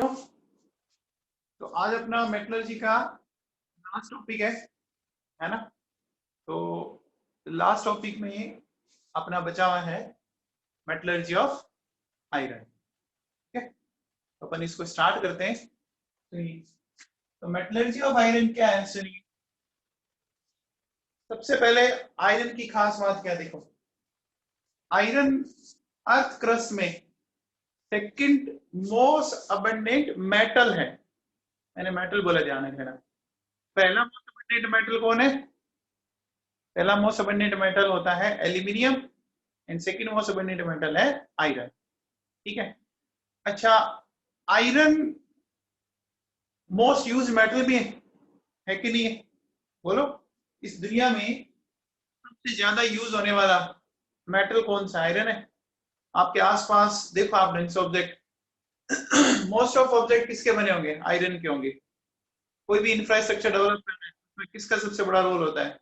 तो आज अपना मेटलर्जी का लास्ट टॉपिक है ना। तो लास्ट टॉपिक में अपना बचा हुआ है मेटलर्जी ऑफ आयरन। ठीक है, तो अपन इसको स्टार्ट करते हैं। तो मेटलर्जी ऑफ आयरन क्या है सुनिए। सबसे पहले आयरन की खास बात क्या, देखो आयरन अर्थ क्रस्ट में सेकंड मोस्ट अबंडेंट मेटल है। मैंने मेटल बोला, ध्यान रखना। पहला मोस्ट अबंडेंट मेटल कौन है? पहला मोस्ट अबंडेंट मेटल होता है aluminium and second most abundant metal है आयरन। ठीक है, अच्छा आयरन मोस्ट यूज मेटल भी है कि नहीं है? बोलो, इस दुनिया में सबसे ज्यादा यूज होने वाला मेटल कौन सा? आयरन है। आपके आसपास देखो आप ऑब्जेक्ट मोस्ट ऑफ ऑब्जेक्ट किसके बने होंगे? आयरन के होंगे। कोई भी इंफ्रास्ट्रक्चर डेवलप करना है उसमें किसका सबसे बड़ा रोल होता है?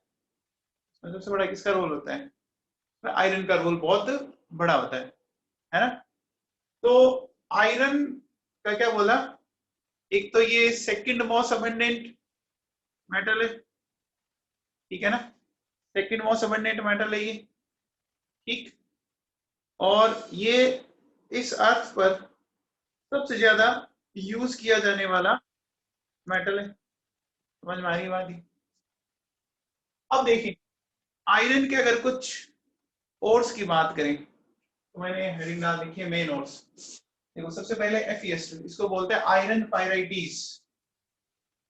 सबसे बड़ा किसका रोल होता है? आयरन का रोल बहुत बड़ा होता है ना। तो आयरन का क्या बोला, एक तो ये सेकंड मोस्ट अबंडेंट मेटल है, ठीक है ना। सेकंड मोस्ट अबंडेंट मेटल है ये, ठीक। और ये इस अर्थ पर सबसे ज्यादा यूज किया जाने वाला मेटल है। समझ में आ रही बात? अब देखिए आयरन के अगर कुछ ओर्स की बात करें तो मैंने हेडिंग डाल देखिए मेन ओर्स। देखो सबसे पहले FeS2, इसको बोलते हैं आयरन पायराइटिस।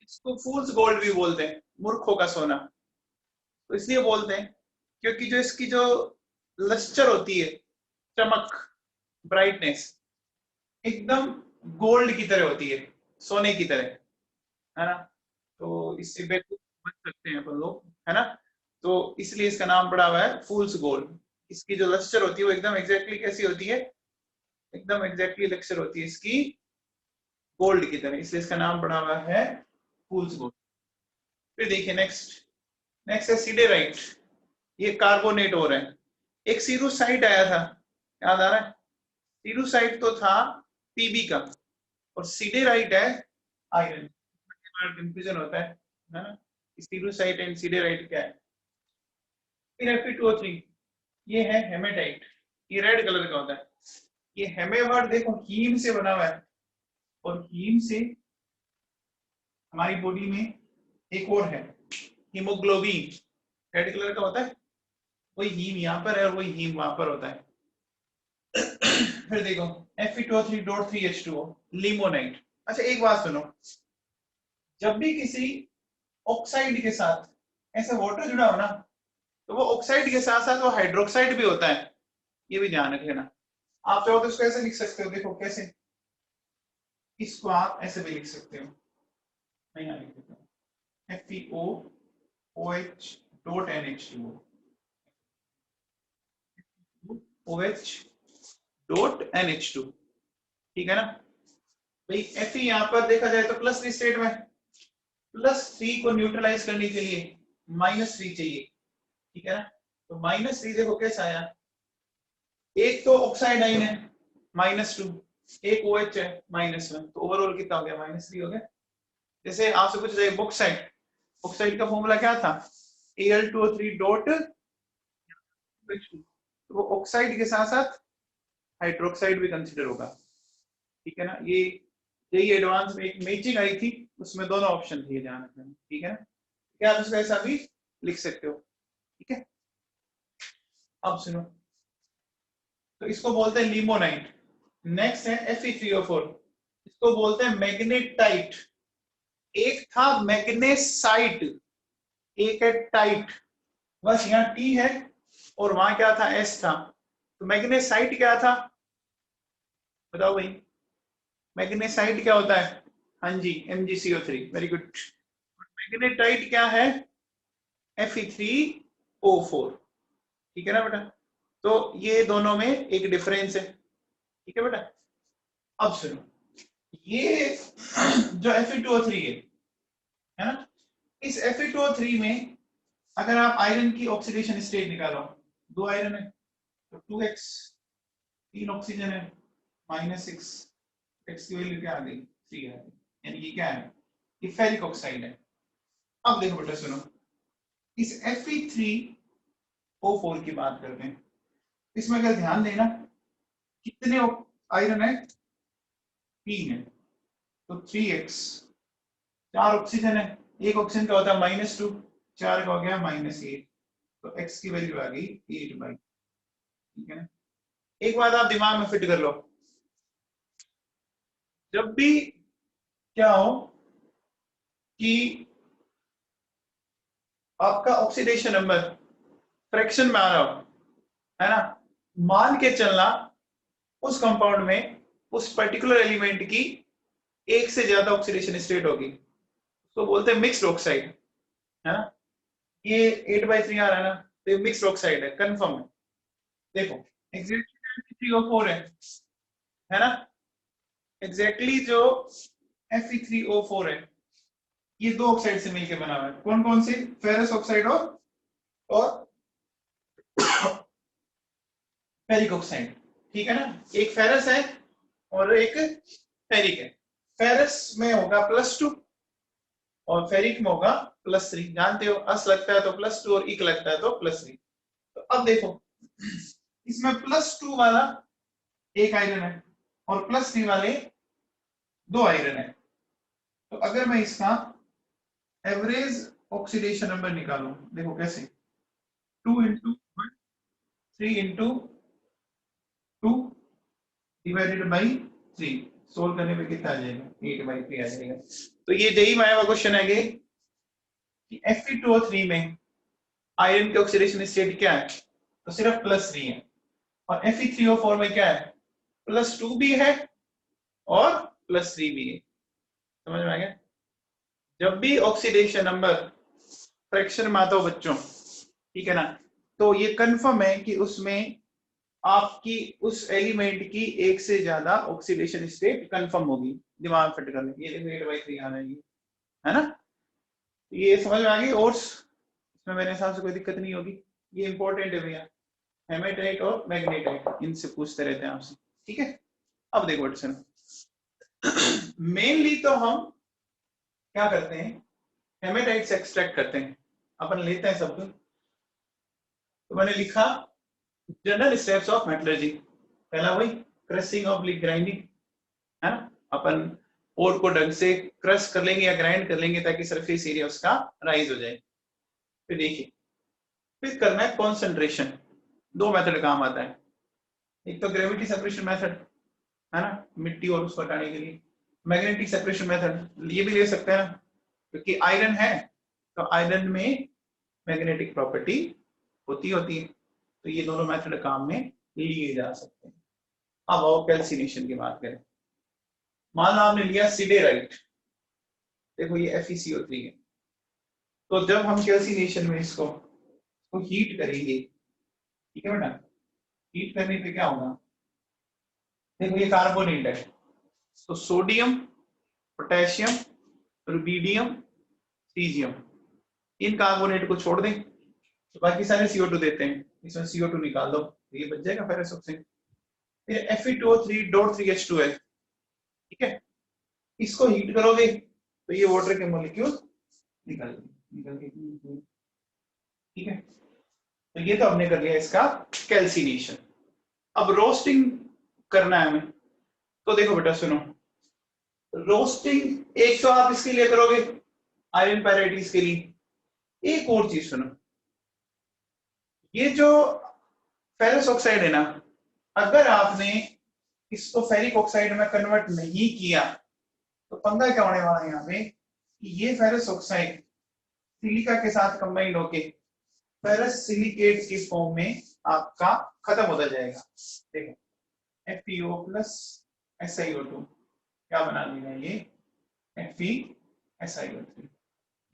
इसको फूल्स गोल्ड भी बोलते हैं, मूर्खों का सोना। तो इसलिए बोलते हैं क्योंकि जो इसकी जो लस्टर होती है, चमक, ब्राइटनेस एकदम गोल्ड की तरह होती है, सोने की तरह, है ना। तो इससे बेवकूफ बच सकते हैं अपन लोग, है ना। तो इसलिए इसका नाम पड़ा हुआ है फूल्स गोल्ड। इसकी जो लस्टर होती है वो एकदम एग्जैक्टली कैसी होती है? एकदम एग्जैक्टली लस्टर होती है इसकी गोल्ड की तरह, इसलिए इसका नाम पड़ा हुआ है फूल्स गोल्ड। फिर देखिए नेक्स्ट है सिडेराइट। ये कार्बोनेट हो रहा है। एक सीरूसाइट आया था, याद आ रहा है? सीरूसाइट तो था पीबी का, और सिडेराइट है आयरन। कंफ्यूजन होता है ना, सीरूसाइट एंड सिडेराइट क्या है। फिर Fe2O3, ये है हेमेटाइट, ये रेड कलर का होता है। ये हेमेवर्ड देखो हीम से बना हुआ है, और हीम से हमारी बॉडी में एक और है हीमोग्लोबिन, रेड कलर का होता है। वही हीम यहाँ पर है और वही हीम वहां पर होता है। फिर देखो Fe2O3.3H2O लिमोनाइट। अच्छा एक बात सुनो, जब भी किसी ऑक्साइड के साथ ऐसा वाटर जुड़ा हो ना, तो वो ऑक्साइड के साथ साथ वो हाइड्रोक्साइड भी होता है, ये भी ध्यान रख लेना। आप चाहो तो इसको ऐसे लिख सकते हो, देखो कैसे, इसको आप ऐसे भी लिख सकते हो। मैं यहाँ लिख देता हूँ FeOOH.NH2O, OH.NH2, ठीक है ना भाई। Fe यहाँ पर देखा जाए तो प्लस थ्री स्टेट में, +3 को न्यूट्रलाइज करने के लिए -3 चाहिए, ठीक है ना। तो -3 देखो कैसा आया, एक तो ऑक्साइड आइन है -2, एक OH है -1, तो ओवरऑल कितना हो गया? -3 हो गया। जैसे आपसे पूछा जाए बॉक्साइड, बॉक्साइड का फॉर्मूला क्या था? Al2O3.H2, तो वो ऑक्साइड के साथ साथ हाइड्रोक्साइड भी कंसिडर होगा, ठीक है ना। ये यही एडवांस में एक मैचिंग आई थी, उसमें दोनों ऑप्शन थे, ध्यान रखना, ठीक है ना। क्या आप इसको ऐसा भी लिख सकते हो, ठीक है। अब सुनो, तो इसको बोलते हैं लिमोनाइट। नेक्स्ट है Fe3O4, इसको बोलते हैं मैग्नेटाइट। एक था मैग्नेसाइट, एक है टाइट, बस यहाँ T है और वहां क्या था? S था। तो मैग्नेसाइट क्या था बताओ भाई? मैग्नेसाइट क्या होता है? हाँ जी, MgCO3, वेरी गुड। मैग्नेटाइट क्या है? Fe3O4, ठीक है ना बेटा। तो ये दोनों में एक डिफरेंस है, ठीक है बेटा। अब सुनो, ये जो Fe2O3 है ना, इस Fe2O3 में अगर आप आयरन की ऑक्सीडेशन स्टेट निकालो, 2 आयरन है तो 2x, 3 ऑक्सीजन है -6, x की वैल्यू क्या आ गई? 3 है, यानी ये क्या है, ये फेरिक ऑक्साइड है। अब देखो बेटा सुनो, इस Fe3O4 की बात करते हैं। इसमें अगर ध्यान देना कितने आयरन है, 3 है, तो 3x, 4 ऑक्सीजन है, एक ऑक्सीजन का होता है -2, 4 का हो गया -8, तो x की वैल्यू आ गई 8/, ठीक है ना। एक बात आप दिमाग में फिट कर लो, जब भी क्या हो कि आपका ऑक्सीडेशन नंबर फ्रैक्शन में आ रहा हो, है ना, मान के चलना उस कंपाउंड में उस पर्टिकुलर एलिमेंट की एक से ज्यादा ऑक्सीडेशन स्टेट होगी, तो बोलते हैं मिक्स्ड ऑक्साइड, है ना। ये 8/3 आ रहा है ना, तो ये मिक्स्ड ऑक्साइड है, कंफर्म है। देखो एग्जैक्टली 3O4 है ना, एग्जैक्टली जो Fe3O4 है, ये दो ऑक्साइड से मिलकर बना हुआ है। कौन कौन से, फेरस ऑक्साइड और फेरिक ऑक्साइड, ठीक है ना। एक फेरस है और एक फेरिक है। फेरस में होगा +2 और फेरिक में होगा +3। जानते हो अस लगता है तो +2 और इक लगता है तो +3। तो अब देखो इसमें +2 वाला एक आयरन है और +3 वाले 2 आयरन है। तो अगर मैं इसका एवरेज ऑक्सीडेशन नंबर निकालूं, देखो कैसे, 2 × 1, 3 × 2 डिवाइडेड बाई 3, सोल्व करने पे कितना आ जाएगा, 8/3 आ जाएगा। तो ये यही माया क्वेश्चन है कि Fe2O3 में आयरन के ऑक्सीडेशन स्टेट क्या है, तो सिर्फ +3 है, और Fe3O4 में क्या है, +2 भी है और +3 भी है। समझ में आ गया। जब भी ऑक्सीडेशन नंबर फ्रैक्शन में आता हो बच्चों, ठीक है ना, तो ये कंफर्म है कि उसमें आपकी उस एलिमेंट की एक से ज्यादा ऑक्सीडेशन स्टेट कंफर्म होगी। दिमाग फिट कर ले, ये 8/3 आ रही है ना, ये समझ में आ गई। और इसमें मेरे हिसाब से कोई दिक्कत नहीं होगी। ये इंपॉर्टेंट है भैया, हेमेटाइट और मैग्नेटाइट, इनसे पूछते रहते हैं आपसे, ठीक है। अब देखो बच्चों, मेनली तो हम क्या करते हैं, हेमेटाइट से एक्सट्रैक्ट करते हैं, अपन लेते हैं सब। तो मैंने लिखा जनरल स्टेप्स ऑफ मेटलर्जी, पहला वही क्रशिंग ऑफ ग्राइंडिंग, है ना, अपन ओर को ढंग से क्रश कर लेंगे या ग्राइंड कर लेंगे ताकि सरफेस एरिया उसका राइज हो जाए। फिर देखिए, फिर करना है कॉन्सेंट्रेशन। 2 मेथड काम आता है, एक तो ग्रेविटी सेपरेशन मेथड, है ना, मिट्टी और उसको हटाने के लिए। मैग्नेटिक सेपरेशन मेथड ये भी ले सकते हैं ना, क्योंकि आयरन है तो आयरन में मैग्नेटिक प्रॉपर्टी होती है, तो ये दोनों मेथड काम में लिए जा सकते हैं। अब आओ कैल्सिनेशन की बात करें। मान लो आपने लिया सिडेराइट, देखो ये FeCO3 है, तो जब हम कैल्सिनेशन में इसको हीट करेंगे, ठीक है बेटा, हीट करने पे क्या होगा, देखो ये कार्बोनेट है, तो सोडियम, पोटेशियम, रुबिडियम, सीजियम, इन कार्बोनेट को छोड़ दें तो बाकी सारे CO2 देते हैं, इसमें CO2 निकाल दो, ये बच जाएगा फेरस ऑक्साइड। फिर Fe2O3.3H2 है, ठीक है, इसको हीट करोगे तो ये वाटर के मॉलिक्यूल निकल गए, ठीक है। तो ये तो हमने कर लिया इसका कैल्सिनेशन। अब रोस्टिंग करना है हमें, तो देखो बेटा सुनो, रोस्टिंग एक तो आप इसके लिए करोगे आयरन पैराइटिस के लिए, एक और चीज सुनो, ये जो फेरस ऑक्साइड है ना, अगर आपने इसको फेरिक ऑक्साइड में कन्वर्ट नहीं किया तो पंगा क्या होने वाला है यहाँ पे, कि ये फेरस ऑक्साइड सिलिका के साथ कंबाइंड होके फेरस सिलिकेट के फॉर्म में आपका खत्म होता जाएगा। देखो FeO+ SiO2 क्या बना देगा ये, FeSiO3,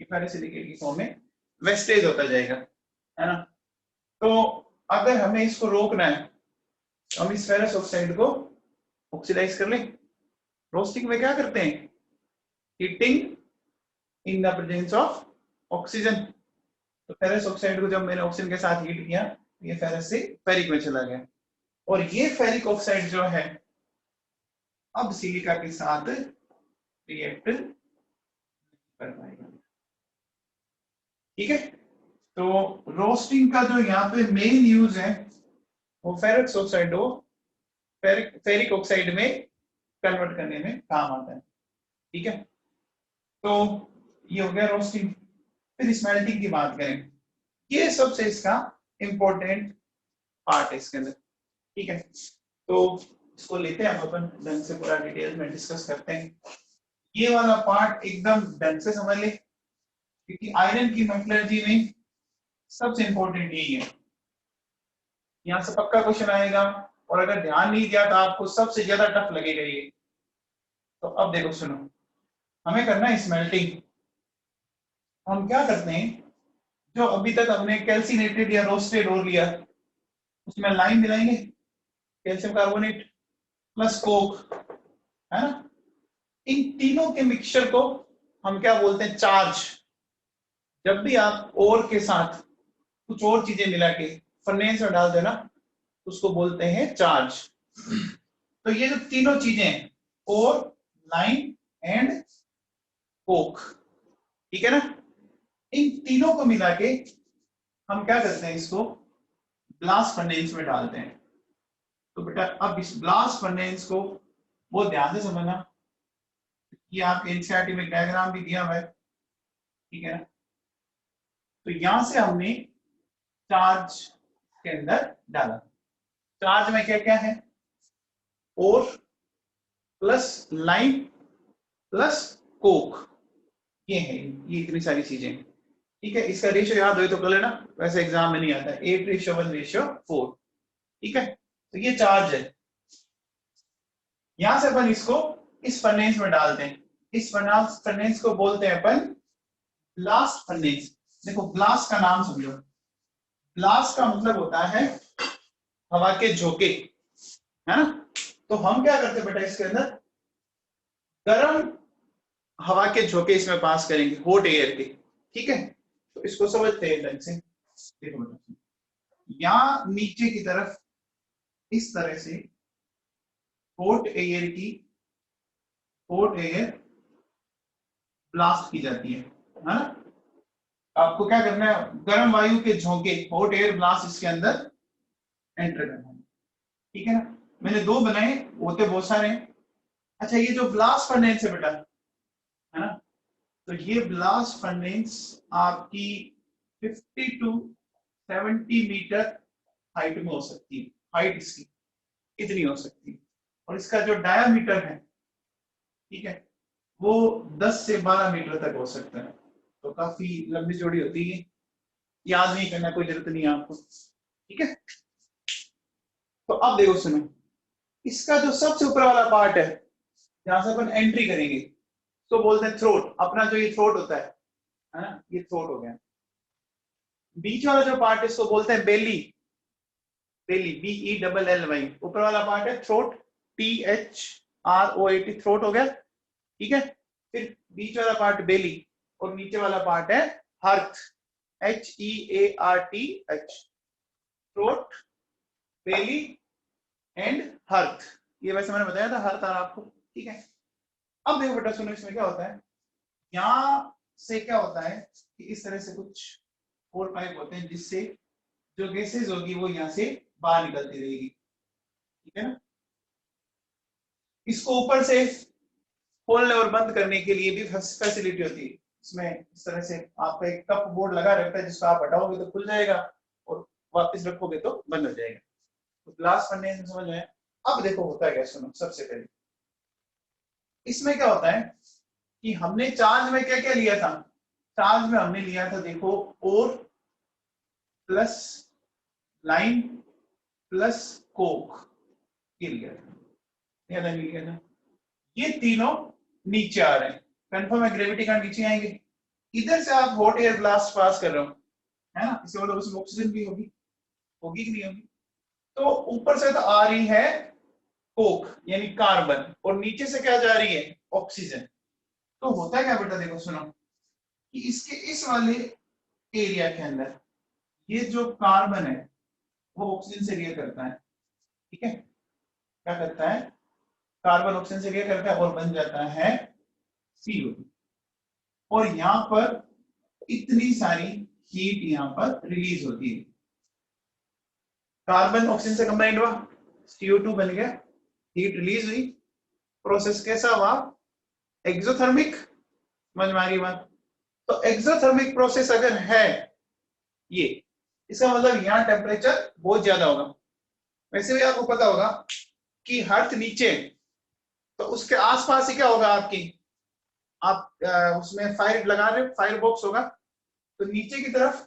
ये फेरस सिलिकेट की फॉर्म में वेस्टेज होता जाएगा, है ना। तो अगर हमें इसको रोकना है तो हम इस फेरस ऑक्साइड को ऑक्सीडाइज कर लें। रोस्टिंग में क्या करते हैं, heating in the presence of oxygen. तो फेरस ऑक्साइड को जब मैंने ऑक्सीजन के साथ हीट किया, ये फेरस से फेरिक में चला गया, और ये फेरिक ऑक्साइड जो है अब सिलिका के साथ रिएक्ट कर पाएगा। ठीक है, तो रोस्टिंग का जो यहाँ पे मेन यूज है वो फेरस ऑक्साइड को फेरिक ऑक्साइड में कन्वर्ट करने में काम आता है। ठीक है, तो ये हो गया रोस्टिंग। फिर स्मेल्टिंग की बात करें, ये सबसे इसका इंपॉर्टेंट पार्ट है इसके अंदर। ठीक है, तो इसको लेते हैं हम अपन ढंग से, पूरा डिटेल में डिस्कस करते हैं। ये वाला पार्ट एकदम ढंग से समझ ले, क्योंकि आयरन की मेटलर्जी में सबसे इंपॉर्टेंट यही है। यहाँ से पक्का क्वेश्चन आएगा, और अगर ध्यान नहीं दिया तो आपको सबसे ज्यादा टफ लगेगा ये। तो अब देखो सुनो, हमें करना है स्मेल्टिंग। हम क्या करते हैं, जो अभी तक हमने कैल्सिनेटेड या रोस्टेड ओर लिया, उसमें लाइन मिलाएंगे कैल्शियम कार्बोनेट प्लस कोक, है ना। इन तीनों के मिक्सचर को हम क्या बोलते हैं, चार्ज। जब भी आप ओर के साथ कुछ और चीजें मिला के फर्नेस में डाल देना, उसको बोलते हैं चार्ज। तो ये जो तीनों चीजें हैं, ओर, लाइन एंड कोक, ठीक है ना, इन तीनों को मिला के हम क्या करते हैं, इसको ब्लास्ट फर्नेस में डालते हैं। तो बेटा अब इस ब्लास्ट फर्नेस को वो ध्यान से समझना, ये आपके एनसीईआरटी में डायग्राम भी दिया हुआ है। ठीक है ना, तो यहां से हमने चार्ज के अंदर डाला। चार्ज में क्या क्या है, और प्लस लाइन प्लस कोक, ये है, ये इतनी सारी चीजें। ठीक है, इसका रेशियो याद हो तो कर लेना, वैसे एग्जाम में नहीं आता है, 8:1:4। ठीक है, तो ये चार्ज है। यहां से अपन इसको इस फर्नेस में डालते हैं। इस फर्नेस को बोलते हैं अपन ब्लास्ट फर्नेस। देखो ब्लास्ट का नाम समझो, ब्लास्ट का मतलब होता है हवा के झोंके, है ना। तो हम क्या करते हैं बेटा, इसके अंदर गर्म हवा के झोंके इसमें पास करेंगे, हॉट एयर के। ठीक है, तो इसको समझते हैं ढंग से। देखो बेटा, यहां नीचे की तरफ इस तरह से हॉट एयर ब्लास्ट की जाती है ना। आपको क्या करना है, गर्म वायु के झोंके, हॉट एयर ब्लास्ट इसके अंदर एंटर करना है। ठीक है ना, मैंने दो बनाए, होते बहुत सारे हैं। अच्छा, ये जो ब्लास्ट फर्नेस है बेटा, है ना, तो ये ब्लास्ट फर्नेस आपकी 50 to 70 मीटर हाइट में हो सकती है। हाइट इसकी इतनी हो सकती है, और इसका जो डायामीटर है, ठीक है, वो 10 से 12 मीटर तक हो सकता है। तो काफी लंबी चौड़ी होती है, याद नहीं करना, कोई जरूरत नहीं है आपको। ठीक है, तो अब देखो सुनो, इसका जो सबसे ऊपर वाला पार्ट है, जहां से अपन एंट्री करेंगे, तो बोलते हैं थ्रोट। अपना जो ये थ्रोट होता है ना, ये थ्रोट हो गया। बीच वाला जो पार्ट है इसको बोलते हैं बेली। बेली, BELLY, ऊपर वाला पार्ट है थ्रोट, THROAT, थ्रोट हो गया। ठीक है, फिर बीच वाला पार्ट बेली, और नीचे वाला पार्ट है hearth, HEARTH, throat, belly and hearth. ये वैसे मैंने बताया था हर्थ और आपको। ठीक है, अब देखो बेटा सुनो, इसमें क्या होता है, यहां से क्या होता है कि इस तरह से कुछ और पाइप होते हैं, जिससे जो गैसेज होगी वो यहाँ से बाहर निकलती रहेगी। ठीक है ना, इसको ऊपर से खोलने और बंद करने के लिए भी फैसिलिटी होती है। इसमें इस तरह से आपका एक कप बोर्ड लगा रहता है, जिसको आप हटाओगे तो खुल जाएगा, और वापस रखोगे तो बंद हो जाएगा। तो ग्लास फर्नेस में समझ में। अब देखो होता है क्या, सुनो, सबसे पहले इसमें क्या होता है कि हमने चार्ज में क्या क्या लिया था। चार्ज में हमने लिया था, देखो, और प्लस लाइन प्लस कोक, ये लिया था, याद नहीं लिया था। ये तीनों नीचे आ रहे हैं, कंफर्म है, ग्रेविटी का नीचे आएंगे। इधर से आप हॉट एयर ब्लास्ट पास कर रहे हो, है ना, इससे मतलब उसमें ऑक्सीजन भी होगी, होगी कि नहीं होगी। तो ऊपर से तो आ रही है कोक यानी कार्बन, और नीचे से क्या जा रही है, ऑक्सीजन। तो होता है क्या बेटा, देखो सुनो, कि इसके इस वाले एरिया के अंदर ये जो कार्बन है वो ऑक्सीजन से रिएक्ट करता है। ठीक है, क्या करता है, कार्बन ऑक्सीजन से रिएक्ट करता है और बन जाता है CO2 और यहां पर इतनी सारी हीट यहां पर रिलीज होती है। कार्बन ऑक्सीजन से कंबाइंड हुआ, CO2 बन गया, हीट रिलीज हुई, प्रोसेस कैसा हुआ? एक्सोथर्मिक। समझ में आ रही बात? तो एक्सोथर्मिक प्रोसेस अगर है ये, इसका मतलब यहाँ टेम्परेचर बहुत ज्यादा होगा। वैसे भी आपको पता होगा कि अर्थ नीचे, तो उसके आसपास ही क्या होगा आपकी, आप उसमें फायर लगा रहे हो, फायर बॉक्स होगा, तो नीचे की तरफ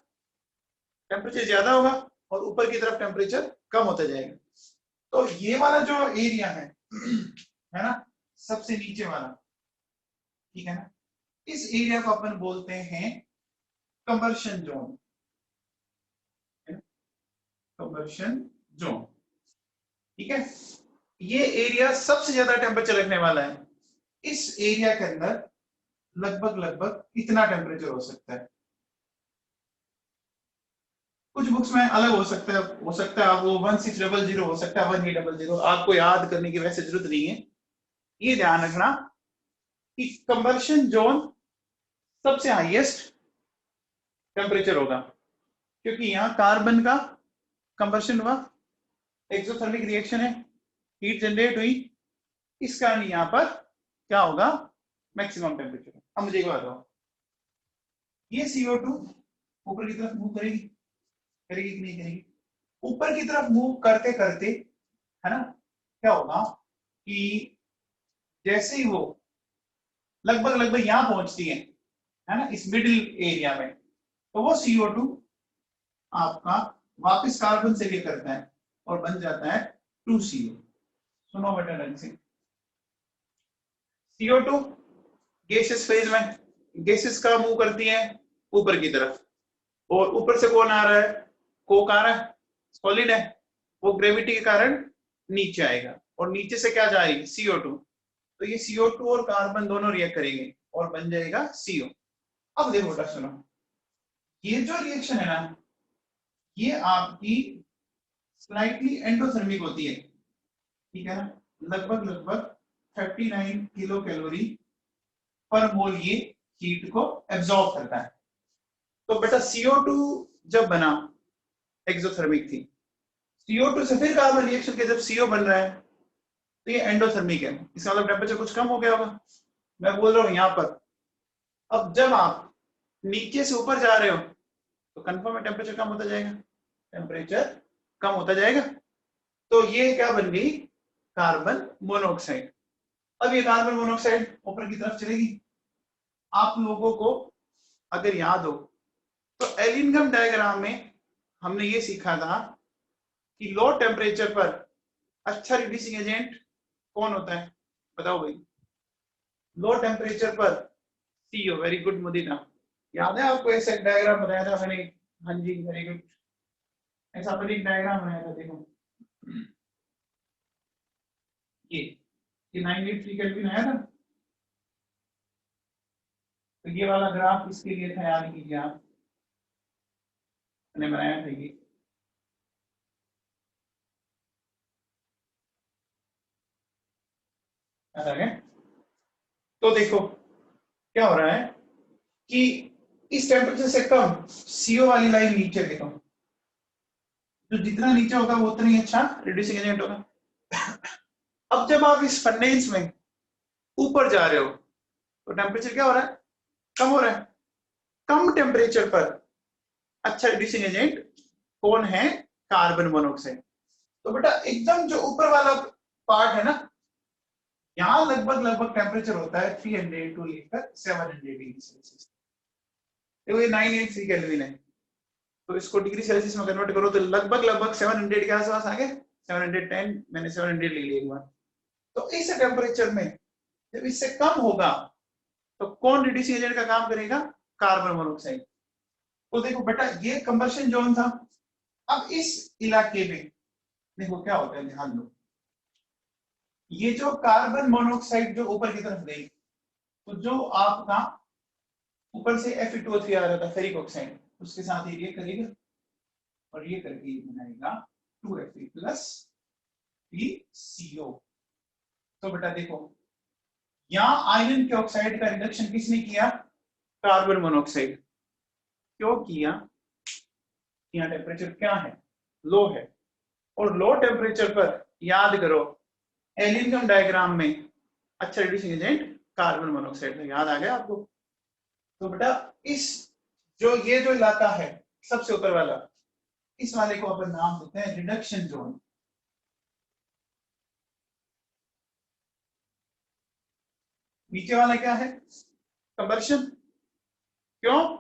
टेम्परेचर ज्यादा होगा और ऊपर की तरफ टेम्परेचर कम होता जाएगा। तो ये वाला जो एरिया है ना, सबसे नीचे वाला, ठीक है ना, इस एरिया को अपन बोलते हैं कंबर्शन जोन। कंबर्शन जोन, ठीक है। ये एरिया सबसे ज्यादा टेम्परेचर रखने वाला है। इस एरिया के अंदर लगभग लगभग इतना टेम्परेचर हो सकता है। कुछ बुक्स में अलग हो सकता है, वो 1600 हो सकता है 1800, आपको याद करने की वैसे जरूरत नहीं है। ये ध्यान रखना कि कंबर्शन जोन सबसे हाईएस्ट टेम्परेचर होगा, क्योंकि यहाँ कार्बन का कंबर्शन हुआ, एक्सोथर्मिक रिएक्शन है, हीट जनरेट हुई, इस कारण यहाँ पर क्या होगा? Maximum temperature. अब मुझे एक बात बताओ, ये CO2 ऊपर की तरफ मूव करेगी, करेगी कि नहीं करेगी? ऊपर की तरफ मूव करते करते, है ना, क्या होगा कि जैसे ही वो लगभग लगभग यहां पहुंचती है ना, इस मिडिल एरिया में, तो वो CO2 आपका वापस कार्बन से ये करता है और बन जाता है 2CO। सुनो बेटा ढंग से, CO2 गैसेस फेज में, गैसेस का मूव करती है ऊपर की तरफ, और ऊपर से कौन आ रहा है? कोक आ रहा है, सॉलिड है, वो ग्रेविटी के कारण नीचे आएगा, और नीचे से क्या जाएगी? CO2। तो ये CO2 और कार्बन दोनों रिएक्ट करेंगे और बन जाएगा CO। अब देखो बेटा सुनो, ये जो रिएक्शन है ना, ये आपकी स्लाइटली एंडोथर्मिक होती है, ठीक है ना, लगभग लगभग 39 किलो कैलोरी पर मोल ये हीट को एब्जॉर्ब करता है। तो बेटा CO2 जब बना, एक्सोथर्मिक थी, CO2 से फिर कार्बन रिएक्शन के जब CO बन रहा है, तो ये एंडोथर्मिक है, इसका मतलब टेम्परेचर कुछ कम हो गया होगा। मैं बोल रहा हूं यहां पर, अब जब आप नीचे से ऊपर जा रहे हो तो कंफर्म है टेम्परेचर कम होता जाएगा, टेम्परेचर कम होता जाएगा। तो ये क्या बन गई? Carbon monoxide. अब ये कार्बन मोनोऑक्साइड ऊपर की तरफ चलेगी। आप लोगों को अगर याद हो तो एलिनगम डायग्राम में हमने ये सीखा था कि लो टेम्परेचर पर अच्छा रिड्यूसिंग एजेंट कौन होता है? बताओ भाई। लो टेम्परेचर पर CO। वेरी गुड मुदीना, याद है आपको? ऐसा डायग्राम बनाया था मैंने। हाँ जी, वेरी गुड। ऐसा पर एक डायग्राम बनाया था, देखो ये 983 केल्विन आया था। तो ये वाला ग्राफ इसके लिए था, याद कीजिए आप, मैंने बनाया था ये। तो देखो क्या हो रहा है कि इस टेम्परेचर से कम CO वाली लाइन नीचे, देखो जो जितना नीचे होगा वो उतना ही अच्छा रिड्यूसिंग एजेंट होगा। अब जब आप इस फर्नेस में ऊपर जा रहे हो तो टेम्परेचर क्या हो रहा है? कम हो रहा है। कम टेम्परेचर पर अच्छा रिड्यूसिंग एजेंट कौन है? Carbon monoxide. तो बेटा एकदम जो ऊपर वाला पार्ट है ना, यहाँ लगभग लगभग टेम्परेचर होता है 300 टू लेकर 700 डिग्री सेल्सियस। देखो ये 983 केल्विन है, तो इसको डिग्री सेल्सियस में कन्वर्ट करो तो लगभग लगभग 700 के आसपास आ गए। 710, मैंने 700 ले लिया एक बार। तो इस टेम्परेचर में जब इससे कम होगा तो कौन रिड्यूसिंग एजेंट का काम करेगा? Carbon monoxide. तो देखो बेटा ये कंबशन जोन था। अब इस इलाके में देखो क्या होता है, ध्यान दो, ये जो कार्बन मोनोऑक्साइड जो ऊपर की तरफ गई, तो जो आपका ऊपर से Fe2O3 आ रहा था फेरिक ऑक्साइड, उसके साथ ये करेगा और ये करके ये बनाएगा 2Fe प्लस PCO। तो बेटा देखो यहाँ आयरन के ऑक्साइड का रिडक्शन किसने किया? Carbon monoxide. क्यों किया? यहाँ टेम्परेचर क्या है? लो है। और लो टेम्परेचर पर याद करो एल्यूमिनियम डायग्राम में अच्छा रिड्यूसिंग एजेंट कार्बन मोनोऑक्साइड है। याद आ गया आपको? तो बेटा इस ये जो इलाका है सबसे ऊपर वाला, इस वाले को अपन नाम देते हैं रिडक्शन जोन। नीचे वाला क्या है? कंबर्शन। क्यों?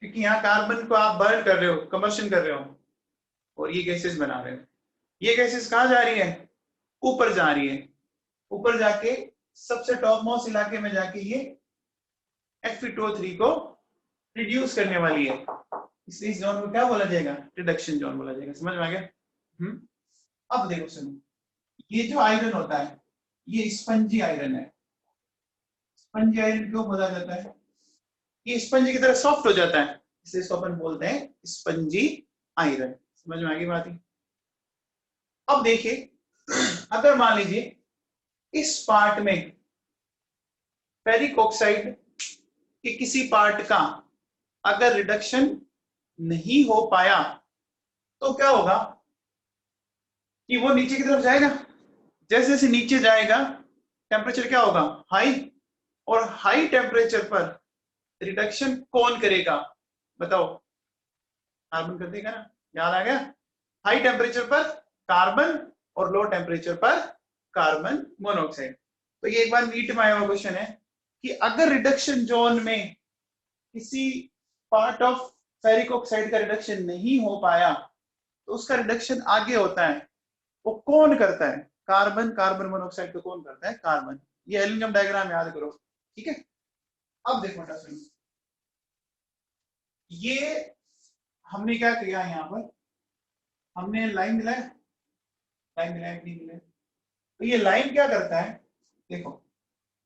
क्योंकि यहाँ कार्बन को आप बर्न कर रहे हो, कंबर्शन कर रहे हो, और ये गैसेस बना रहे हो। ये गैसेस कहाँ जा रही है? ऊपर जा रही है। ऊपर जाके सबसे टॉप मोस्ट इलाके में जाके ये Fe2O3 को रिड्यूस करने वाली है। इसलिए इस जोन को क्या बोला जाएगा? रिडक्शन जोन बोला जाएगा। समझ में आ गया? अब देखो सुनो, ये जो आयरन होता है ये स्पंजी आयरन है। स्पंजी आयरन क्यों बोला जाता है? ये स्पंज की तरह सॉफ्ट हो जाता है, इसलिए इसको अपन बोलते हैं स्पंजी आयरन। समझ में आ गई बात? अब देखिए, अगर मान लीजिए इस पार्ट में फेरिक ऑक्साइड के किसी पार्ट का अगर रिडक्शन नहीं हो पाया तो क्या होगा कि वो नीचे की तरफ जाएगा। जैसे जैसे नीचे जाएगा टेम्परेचर क्या होगा? हाई। और हाई टेम्परेचर पर रिडक्शन कौन करेगा? बताओ। कार्बन कर देगा ना। याद आ गया? हाई टेम्परेचर पर कार्बन और लो टेम्परेचर पर कार्बन मोनोऑक्साइड। तो ये एक बार नीट में आया हुआ क्वेश्चन है कि अगर रिडक्शन जोन में किसी पार्ट ऑफ फेरिक ऑक्साइड का रिडक्शन नहीं हो पाया तो उसका रिडक्शन आगे होता है, वो कौन करता है? कार्बन। कार्बन मोनोऑक्साइड को कौन करता है? कार्बन। ये एल्यूमिनियम डायग्राम याद करो, ठीक है? अब देखो बेटा सुनो, ये हमने क्या किया यहाँ पर? हमने लाइन मिलाया, लाइन मिलाया नहीं मिलाया? तो ये लाइन क्या करता है? देखो,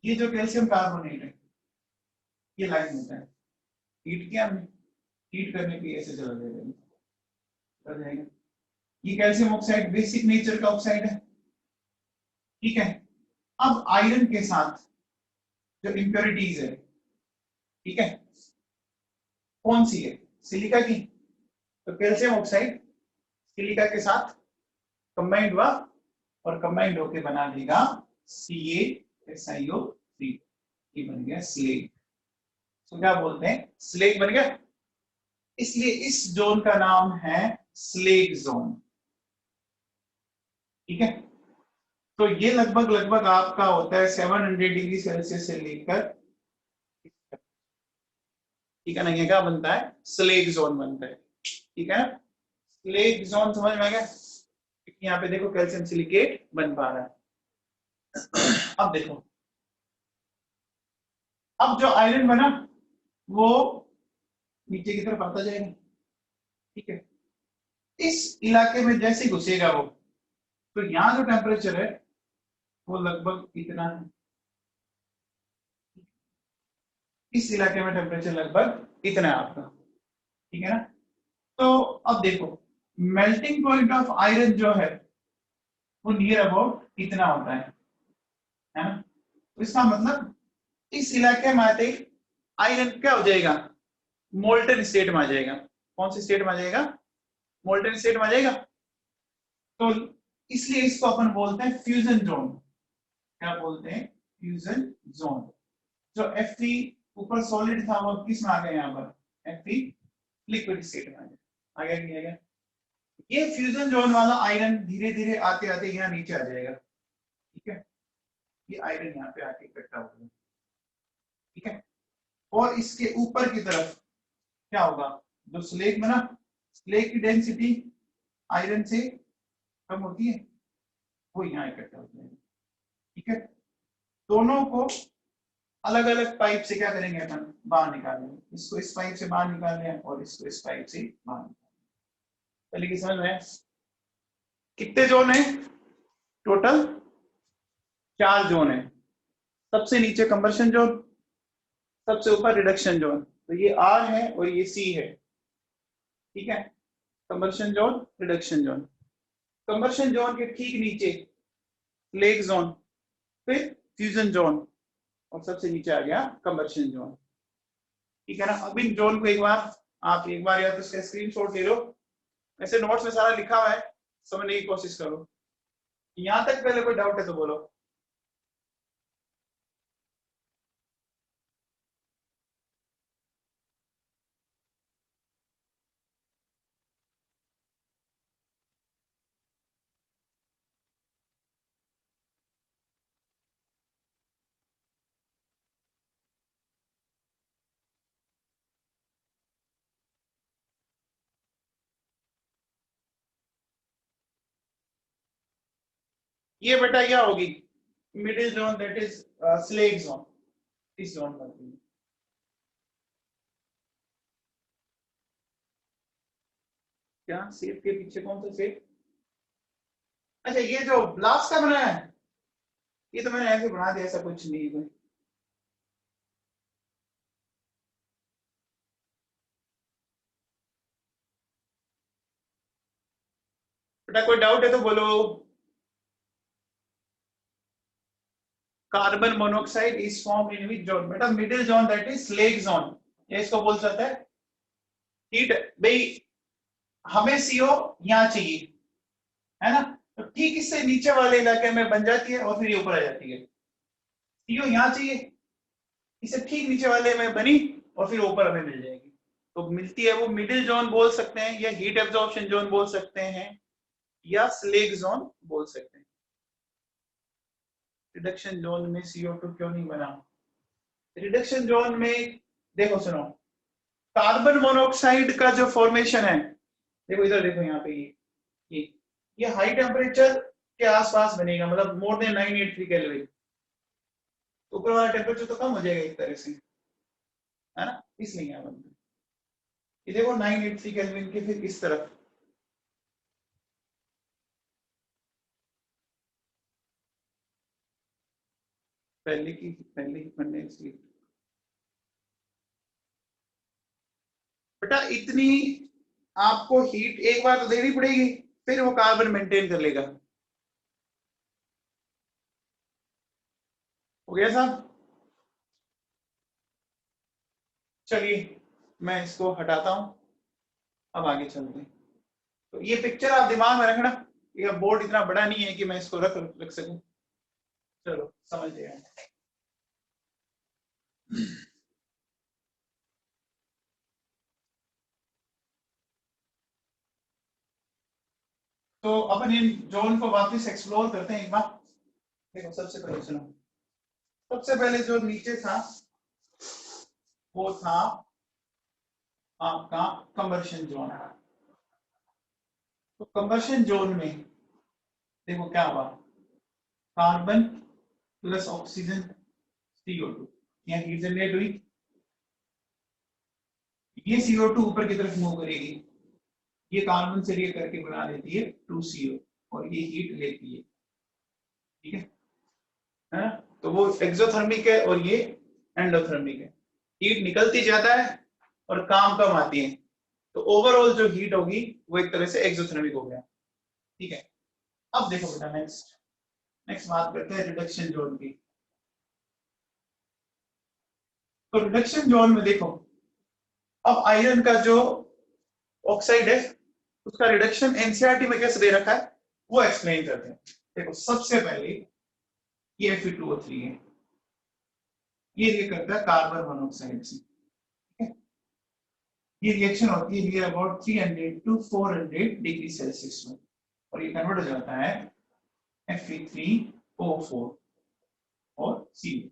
ये जो कैल्शियम कार्बोनेट है ये लाइन होता है। हीट किया हमने, हीट करने के ऐसे चला जाएगा। ये कैल्शियम ऑक्साइड बेसिक नेचर का ऑक्साइड है, ठीक है? अब आयरन के साथ जो इंप्योरिटीज है, ठीक है, कौन सी है? सिलिका की। तो कैल्शियम ऑक्साइड सिलिका के साथ कंबाइंड हुआ और कंबाइंड होके बना देगा CaSiO3। ये बन गया स्लेग। तो क्या बोलते हैं? स्लेग बन गया। इसलिए इस जोन का नाम है स्लेग जोन, ठीक है? तो ये लगभग लगभग आपका होता है 700 डिग्री सेल्सियस से लेकर, ठीक है ना? ये क्या बनता है? स्लेग जोन बनता है, ठीक है ना? स्लेग जोन समझ में आ गया? यहाँ पे देखो कैल्शियम सिलिकेट बन पा रहा है। अब देखो, अब जो आयरन बना वो नीचे की तरफ आता जाएगा, ठीक है? इस इलाके में जैसे घुसेगा वो, तो यहाँ जो टेम्परेचर है वो लगभग इतना है। इस इलाके में टेम्परेचर लगभग इतना है आपका, ठीक है ना? तो अब देखो, मेल्टिंग पॉइंट ऑफ आयरन जो है वो नियर अबाउट इतना होता है ना? तो इसका मतलब इस इलाके में आते ही आयरन क्या हो जाएगा? मोल्टन स्टेट में आ जाएगा। कौन सी स्टेट में आ जाएगा? मोल्टन स्टेट में आ जाएगा। तो इसलिए इसको अपन बोलते हैं फ्यूजन जोन। क्या बोलते हैं? Fusion zone. जो Fe ऊपर सॉलिड था वो किस में आ गया? यहाँ पर Fe लिक्विड स्टेट में आ गया। नहीं आ गया? ये फ्यूजन जोन वाला आयरन धीरे धीरे आते आते यहाँ नीचे आ जाएगा, ठीक है? ये आयरन यहाँ पे आके इकट्ठा हो गया, ठीक है? और इसके ऊपर की तरफ क्या होगा? जो स्लेग बना, स्लेग की डेंसिटी आयरन से कम होती है, वो यहाँ इकट्ठा हो जाएगा, ठीक है? दोनों को अलग अलग पाइप से क्या करेंगे? अपन बाहर निकालेंगे। इसको इस पाइप से बाहर निकाल रहे हैं और इसको इस पाइप से बाहर निकाल। चलिए समझ में? कितने जोन है टोटल? 4 जोन है। सबसे नीचे कंबर्शन जोन, सबसे ऊपर रिडक्शन जोन। तो ये R है और ये C है, ठीक है? Combustion zone, reduction zone. Combustion zone के ठीक नीचे स्लेग जोन, फिर फ्यूजन जोन, और सबसे नीचे आ गया कंबशन जोन। ठीक है ना। अब इन जोन को एक बार आप या तो इसका स्क्रीनशॉट ले लो, ऐसे नोट्स में सारा लिखा हुआ है, समझने की कोशिश करो। यहां तक पहले कोई डाउट है तो बोलो। ये बेटा क्या होगी, middle zone, that is slag zone. इस जोन पर क्या सेफ के पीछे कौन सा सेफ? अच्छा ये जो ब्लास्ट का बनाया है, ये तो मैंने ऐसे बना दिया, ऐसा कुछ नहीं है कोई। बेटा कोई डाउट है तो बोलो। Carbon monoxide is form in which zone? बेटा middle zone, that is slag zone. ये इसको बोल सकता है हीट। भाई हमें सीओ यहाँ चाहिए, है ना, तो ठीक इससे नीचे वाले इलाके में बन जाती है और फिर ये ऊपर आ जाती है। सीओ यहाँ चाहिए, इसे ठीक नीचे वाले में बनी और फिर ऊपर हमें मिल जाएगी। तो मिलती है वो मिडिल जोन बोल सकते हैं, या हीट एब्जॉर्प्शन जोन बोल सकते हैं, या स्लेग जोन बोल सकते हैं। रिडक्शन जोन में CO2 क्यों नहीं बना? रिडक्शन जोन में देखो सुनो, कार्बन मोनोऑक्साइड का जो फॉर्मेशन है, देखो इधर देखो यहाँ पे ये ये हाई टेम्परेचर के आसपास बनेगा, मतलब मोर देन 983 केल्विन। ऊपर वाला टेम्परेचर तो कम हो जाएगा एक तरह से, है ना, इसलिए यहाँ बनता है। ये देखो 983 केल्विन के फिर इस तरफ, पहले की कंडेंस। बेटा इतनी आपको हीट एक बार तो देनी पड़ेगी, फिर वो कार्बन मेंटेन कर लेगा। हो गया साहब? चलिए मैं इसको हटाता हूं, अब आगे चलते हैं। तो ये पिक्चर आप दिमाग में रखना, ये बोर्ड इतना बड़ा नहीं है कि मैं इसको रख सकूं। चलो समझ गए। तो अपन इन जोन को वापस एक्सप्लोर करते हैं एक बार। देखो सबसे पहले सुनो, सबसे पहले जो नीचे था वो था आपका कंबशन जोन। तो कंबशन जोन में देखो क्या हुआ, कार्बन प्लस ऑक्सीजन CO2, यहाँ हीट जनरेट हुई, ये CO2 ऊपर की तरफ मूव करेगी, ये कार्बन से रिएक्ट करके बना देती है 2CO और ये हीट लेती है। ठीक है, तो वो एक्सोथर्मिक है और ये एंडोथर्मिक है। हीट निकलती ज्यादा है और काम कम आती है, तो ओवरऑल जो हीट होगी वो एक तरह से एक्सोथर्मिक हो गया। ठीक है, अब देखो बेटा नेक्स्ट नेक्स्ट बात करते हैं रिडक्शन जोन की। तो रिडक्शन जोन में देखो, अब आयरन का जो ऑक्साइड है उसका रिडक्शन एनसीईआरटी में कैसे दे रखा है वो एक्सप्लेन करते हैं। देखो सबसे पहले ये Fe2O3 है, ये रिएक्ट करता है कार्बन मोनोऑक्साइड से। ये रिएक्शन होती है near about 300 to 400 degree Celsius में, और ये कन्वर्ट हो जाता है Fe3O4 और CO।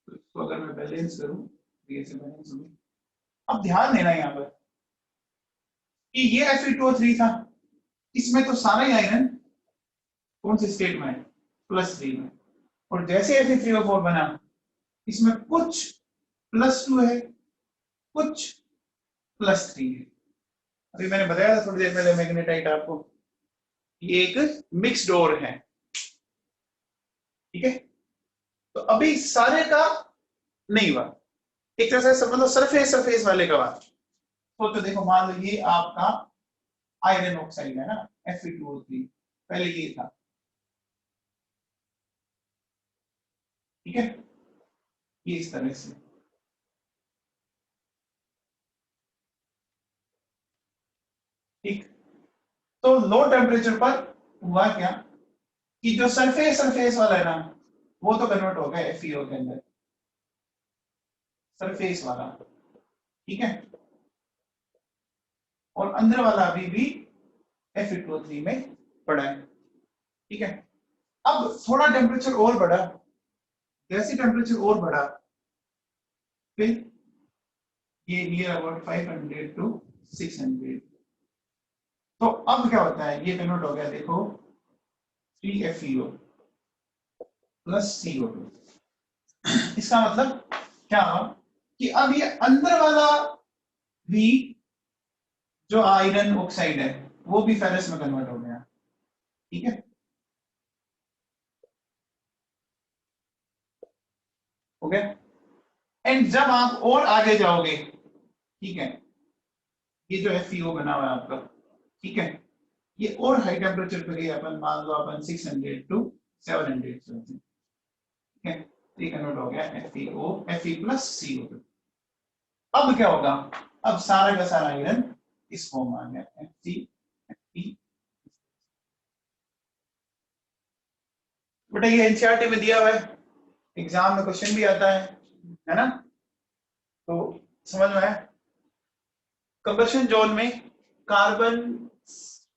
तो इसको अगर मैं बैलेंस करूं तो ये से बैलेंस होगा। अब ध्यान देना यहाँ पर कि ये Fe2O3 था, इसमें तो सारा ही आयरन कौन से स्टेट में है, +3 में, और जैसे Fe3O4 बना इसमें कुछ +2 है, कुछ +3 है। अभी मैंने बताया था थोड़ी देर पहले मैग्नेटाइट आपको, ये एक मिक्स्ड ओर है। ठीक है, तो अभी सारे का नहीं हुआ, एक तरह से समझ लो सरफेस सरफेस वाले का बात। तो देखो मान लो ये आपका आयरन ऑक्साइड है ना, Fe2O3, पहले ये था। ठीक है, ये इस तरह से। ठीक, तो लो टेम्परेचर पर हुआ क्या कि जो सरफेस सरफेस वाला है ना वो तो कन्वर्ट हो गया FeO के अंदर, सरफेस वाला, ठीक है, और अंदर वाला अभी भी Fe2O3 में पड़ा है, ठीक है। अब थोड़ा टेम्परेचर और बढ़ा, जैसे टेम्परेचर और बढ़ा फिर ये नियर अबाउट 500 to 600, तो अब क्या होता है, ये कन्वर्ट हो गया देखो 3FeO प्लस CO2। इसका मतलब क्या हुआ कि अब ये अंदर वाला भी जो आयरन ऑक्साइड है वो भी फेरस में कन्वर्ट हो गया, ठीक है, हो गया। एंड जब आप और आगे जाओगे, ठीक है, ये जो FeO बना हुआ है आपका, ठीक है, ये और हाई टेम्परेचर पे गए अपन, मान लो अपन 600 to 700, ठीक है, ये कन्वर्ट हो गया FeO Fe प्लस CO2। अब क्या होगा, अब सारा का सारा आयरन इस फॉर्म आ गया Fe Fe। बेटा ये एनसीईआरटी में दिया हुआ है, एग्जाम में क्वेश्चन भी आता है ना, तो समझ में आया। कंबशन जोन में कार्बन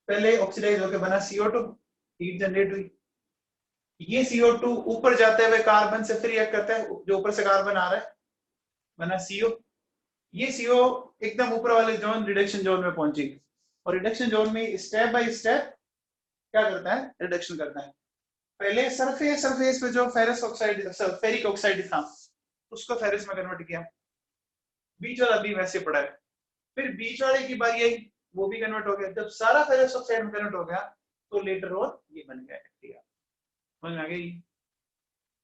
पहले ऑक्सीडाइज होकर बना CO2, हीट जनरेट हुई, ये CO2 ऊपर जाते हुए कार्बन से फिर रिएक्ट करता है, जो ऊपर से कार्बन आ रहा है बना CO, ये CO एकदम ऊपर वाले जोन रिडक्शन जोन में पहुंची, और रिडक्शन जोन में स्टेप बाय स्टेप क्या करता है, रिडक्शन करता है। पहले सरफेस सरफेस पे जो फेरस ऑक्साइड फेरिक ऑक्साइड था उसको फेरस में कन्वर्ट किया, बीच वाला भी वैसे पड़ा है, फिर बीच वाले की बारी आई, वो भी कन्वर्ट हो गया। जब सारा फेरस ऑक्साइड में कन्वर्ट हो गया तो लेटर और ये बन गया FeO। समझ में आ गई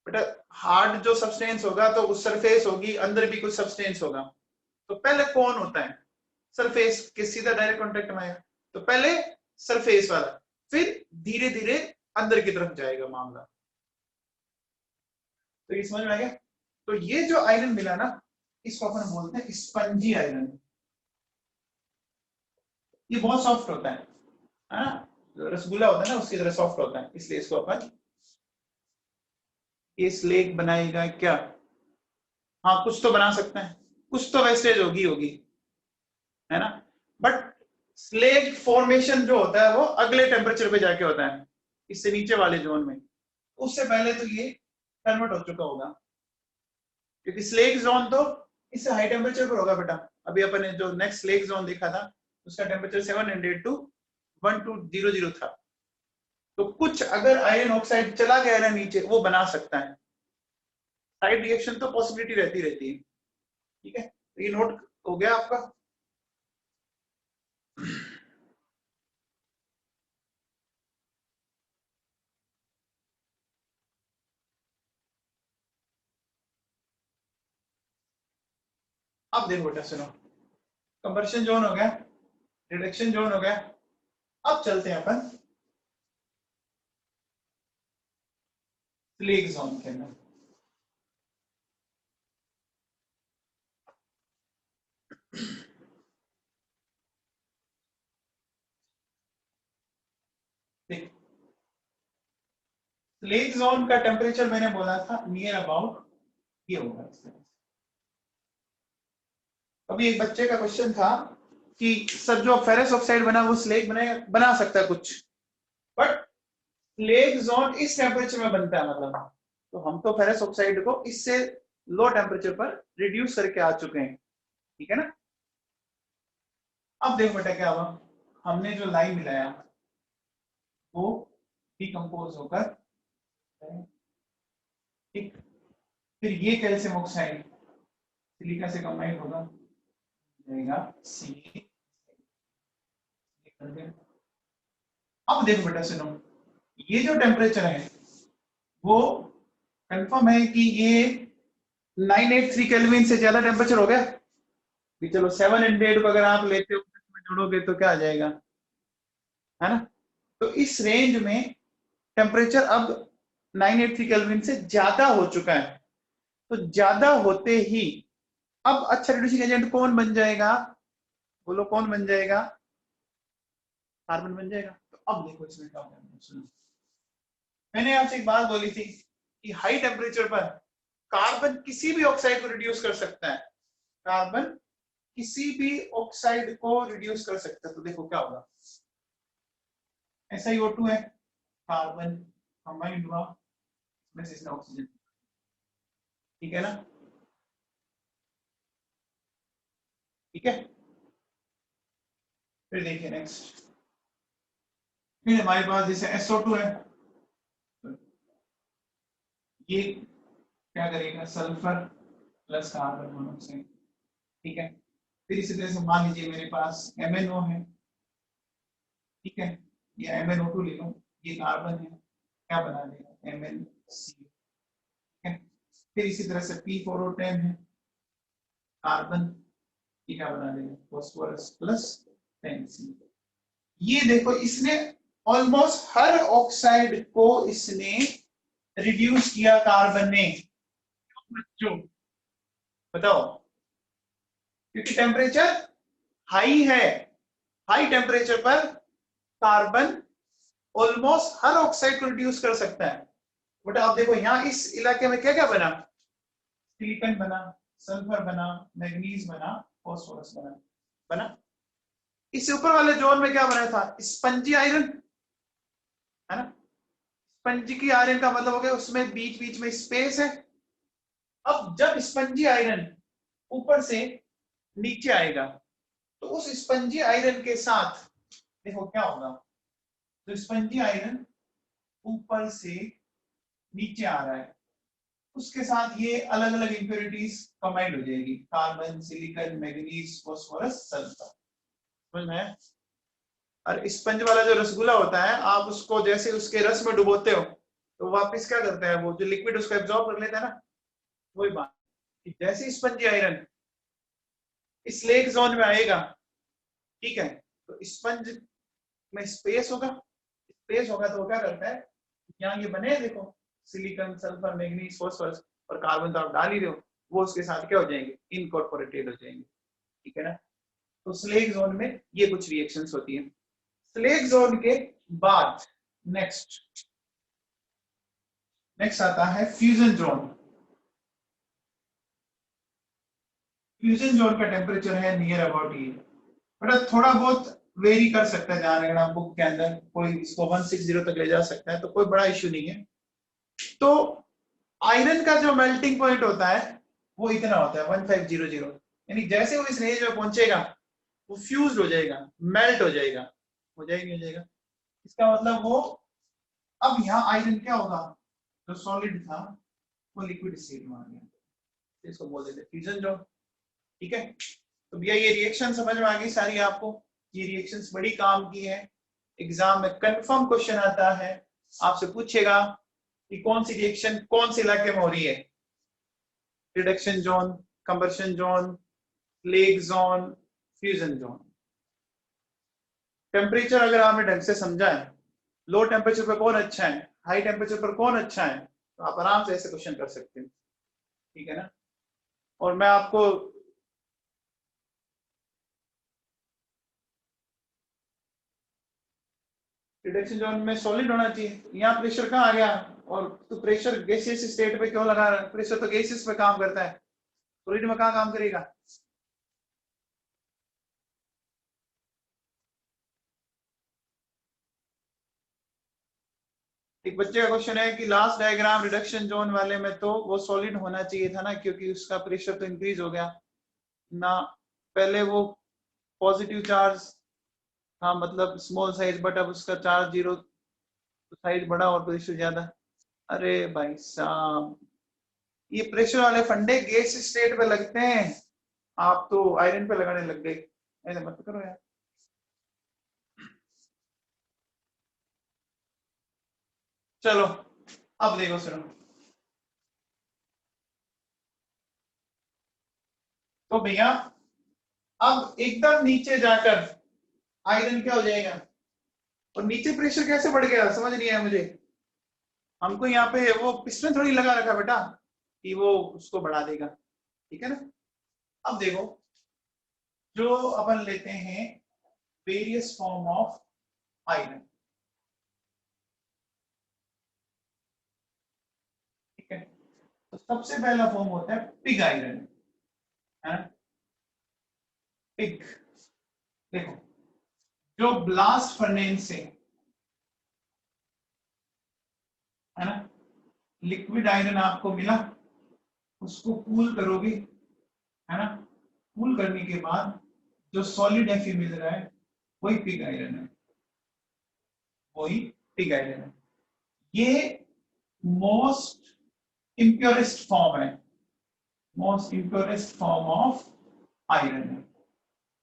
बेटा, हार्ड जो सब्सटेंस होगा तो उस सरफेस होगी, अंदर भी कुछ सब्सटेंस होगा, तो पहले कौन होता है, सरफेस के सीधा डायरेक्ट कांटेक्ट में आएगा, तो पहले सरफेस वाला, फिर धीरे धीरे अंदर की तरफ जाएगा मामला। तो ये समझ में आ गया। तो ये जो आयरन मिला ना इसको अपन बोलते हैं स्पंजी आयरन, ये बहुत सॉफ्ट होता है ना, रसगुल्ला होता है ना उसकी तरह सॉफ्ट होता है, इसलिए इसको अपन इस लेक बनाएगा क्या, हाँ कुछ तो बना सकते हैं, कुछ तो वेस्टेज होगी है ना, बट स्लेग फॉर्मेशन जो होता है वो अगले टेम्परेचर पे जाके होता है, इससे नीचे वाले जोन में, उससे पहले तो ये कन्वर्ट हो चुका होगा, क्योंकि स्लेग जोन तो इससे हाई टेम्परेचर पर होगा बेटा। अभी अपन ने जो नेक्स्ट स्लेग जोन देखा था उसका टेम्परेचर 700 to 1200 था, तो कुछ अगर आयरन ऑक्साइड चला गया ना नीचे वो बना सकता है, साइड रिएक्शन तो पॉसिबिलिटी रहती है, ठीक है, तो ये नोट हो गया आपका। अब देखो बेटा सुनो, कंबशन जोन हो गया, रिडक्शन जोन हो गया, अब चलते हैं अपन स्लेग जोन के अंदर। स्लेग जोन का टेम्परेचर मैंने बोला था नियर अबाउट ये होगा। अभी एक बच्चे का क्वेश्चन था कि सर जो फेरस ऑक्साइड बना वो स्लेग बना सकता है कुछ, बट स्लेग जोन इस टेम्परेचर में बनता है, मतलब तो हम तो फेरस ऑक्साइड को इससे लो टेम्परेचर पर रिड्यूस करके आ चुके हैं, ठीक है ना। अब देखो बेटा क्या हुआ, हमने जो लाइन मिलाया वो डिकम्पोज होकर, ठीक, फिर ये कैल्शियम ऑक्साइड सिलिका से कंबाइन होगा, जाएगा सी। अब देखो बेटा सुनो, ये जो टेम्परेचर है वो कंफर्म है कि ये 983 केल्विन से ज्यादा टेम्परेचर हो गया, भी चलो 700 को अगर आप लेते हो उसमें जोड़ोगे तो क्या आ जाएगा, है ना, तो इस रेंज में टेम्परेचर अब 983 केल्विन से ज्यादा हो चुका है, तो ज्यादा होते ही अब अच्छा रिड्यूसिंग एजेंट कौन बन जाएगा, बोलो कौन बन जाएगा, कार्बन बन जाएगा। तो अब देखो इसमें क्या होगा, सुनो। मैंने आपसे एक बात बोली थी कि हाई टेम्परेचर पर कार्बन किसी भी ऑक्साइड को रिड्यूस कर सकता है, कार्बन किसी भी ऑक्साइड को रिड्यूस कर सकता है। तो देखो क्या होगा, SiO2 है, कार्बन कंबाइंड हुआ, इसमें से इसने ऑक्सीजन, ठीक है ना, ठीक है। फिर देखिए नेक्स्ट, फिर हमारे पास जैसे SO2 है, ये क्या करेगा, सल्फर प्लस कार्बन मोनोऑक्साइड, ठीक है। फिर इसी तरह से मान लीजिए मेरे पास MnO है, ठीक है, या MnO2 ले लो, ये कार्बन है, क्या बना देगा, MnCO, ठीक है। फिर इसी तरह से P4O10 है, कार्बन, ये क्या बना देगा, फॉस्फोरस प्लस 10C। ये देखो इसने ऑलमोस्ट हर ऑक्साइड को इसने रिड्यूस किया कार्बन ने, क्यों बताओ, क्योंकि टेम्परेचर हाई है, हाई टेम्परेचर पर कार्बन ऑलमोस्ट हर ऑक्साइड को रिड्यूस कर सकता है। बट आप देखो यहाँ इस इलाके में क्या क्या बना, सिलिकॉन बना, सल्फर बना, मैग्नीज बना, फॉस्फोरस बना, बना। इससे ऊपर वाले जोन में क्या बना था, स्पंजी आयरन, है ना, स्पंजी की आयरन का मतलब हो गया उसमें बीच बीच में स्पेस है। अब जब स्पंजी आयरन ऊपर से नीचे आएगा तो उस स्पंजी आयरन के साथ देखो क्या होगा, तो स्पंजी आयरन ऊपर से नीचे आ रहा है, उसके साथ ये अलग अलग इंप्योरिटीज कंबाइंड हो जाएगी, carbon, silicon, manganese, phosphorus, sulphur, समझ में है। और स्पंज वाला जो रसगुल्ला होता है, आप उसको जैसे उसके रस में डुबोते हो तो वापस क्या करता है, वो जो लिक्विड उसको एब्जॉर्ब कर लेता है ना, वही बात कि जैसे स्पंजी आयरन इस लेक जोन में आएगा, ठीक है, तो स्पंज में स्पेस होगा, स्पेस होगा तो वो क्या करता है, यहाँ ये बने देखो, सिलिकॉन, सल्फर, मैग्नीज, फास्फोरस, और कार्बन तो आप डाल ही दो, वो उसके साथ क्या हो जाएंगे, इनकॉर्पोरेटेड हो जाएंगे, ठीक है ना। तो स्लेग जोन में ये कुछ रिएक्शंस होती हैं। स्लेग जोन के बाद नेक्स्ट आता है फ्यूजन जोन। फ्यूजन जोन का टेम्परेचर है नियर अबाउट ये, बट थोड़ा बहुत वेरी कर सकता है, ध्यान रखना बुक के अंदर कोई इसको 160 तक ले जा सकता है, तो कोई बड़ा इश्यू नहीं है। तो आयरन का जो मेल्टिंग पॉइंट होता है वो इतना होता है 1500, यानी जैसे वो इस रेंज में पहुंचेगा वो फ्यूज हो जाएगा, मेल्ट हो जाएगा, हो जाएगा नहीं हो जाएगा, इसका मतलब वो, अब यहाँ आयरन क्या होगा, जो सॉलिड था वो लिक्विड स्टेट में आ गया, इसको बोल देते फ्यूजन जोन, ठीक है। तो भैया ये रिएक्शन समझ में आ गई सारी आपको, ये रिएक्शंस बड़ी काम की है, एग्जाम में कंफर्म क्वेश्चन आता है, आपसे पूछेगा कि कौन सी रिएक्शन कौन से इलाके में हो रही है, reduction zone, combustion zone, leg zone, fusion zone. Temperature अगर आपने ढंग से समझा है, लो टेम्परेचर पर कौन अच्छा है, हाई टेम्परेचर पर कौन अच्छा है, तो आप आराम से ऐसे क्वेश्चन कर सकते हैं, ठीक है ना। और मैं आपको रिडक्शन जोन में सॉलिड होना चाहिए, यहाँ प्रेशर कहाँ आ गया, और तो प्रेशर गैसियस स्टेट पे क्यों लगा रहा है, प्रेशर तो गैसियस पे काम करता है, सॉलिड में कहाँ काम करेगा। एक बच्चे का क्वेश्चन है कि लास्ट डायग्राम रिडक्शन जोन वाले में तो वो सॉलिड होना चाहिए था ना, क्योंकि उसका प्रेशर तो इंक्रीज हो गया ना, पहले वो पॉजिटिव चार्ज था, मतलब स्मॉल साइज, बट अब उसका चार्ज 0, तो साइज बड़ा और प्रेशर ज्यादा। अरे भाई साहब, ये प्रेशर वाले फंडे गैस स्टेट पे लगते हैं, आप तो आयरन पे लगाने लग गए, ऐसे मत करो यार। चलो अब देखो सुनो, तो भैया अब एकदम नीचे जाकर आयरन क्या हो जाएगा, और नीचे प्रेशर कैसे बढ़ गया समझ नहीं आया मुझे, हमको यहाँ पे वो पिस्टन थोड़ी लगा रखा बेटा, कि वो उसको बढ़ा देगा, ठीक है ना। अब देखो, जो अपन लेते हैं वेरियस फॉर्म ऑफ आयरन, ठीक है। तो सबसे पहला फॉर्म होता है पिग आयरन, है ना, पिग। देखो, जो ब्लास्ट फर्नेस से, है ना, लिक्विड आयरन आपको मिला, उसको कूल करोगे, है ना, कूल करने के बाद जो सॉलिड एफ मिल रहा है वही पिग आयरन है, वही पिग आयरन है। ये मोस्ट इम्प्योरेस्ट फॉर्म है, most impurest form of iron है।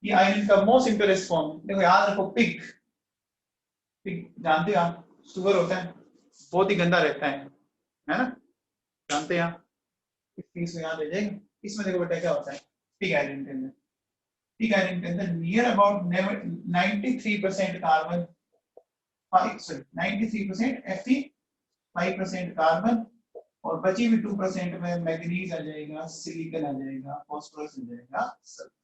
ये आयरन का मोस्ट इम्प्योरेस्ट फॉर्म। देखो याद रखो, पिग, पिग जानते हो आप, सुअर होता है, बहुत ही गंदा रहता है ना, जानते हैं आप, इस चीज में याद रह जाएगा। इसमें देखो बेटा क्या होता है पिग आयरन के अंदर, पिग आयरन के अंदर near about 93% carbon, 93% Fe, 5% carbon, और बची हुई 2% में मैग्नीज आ जाएगा, सिलिकॉन आ जाएगा, फास्फोरस आ जाएगा, सल्फर।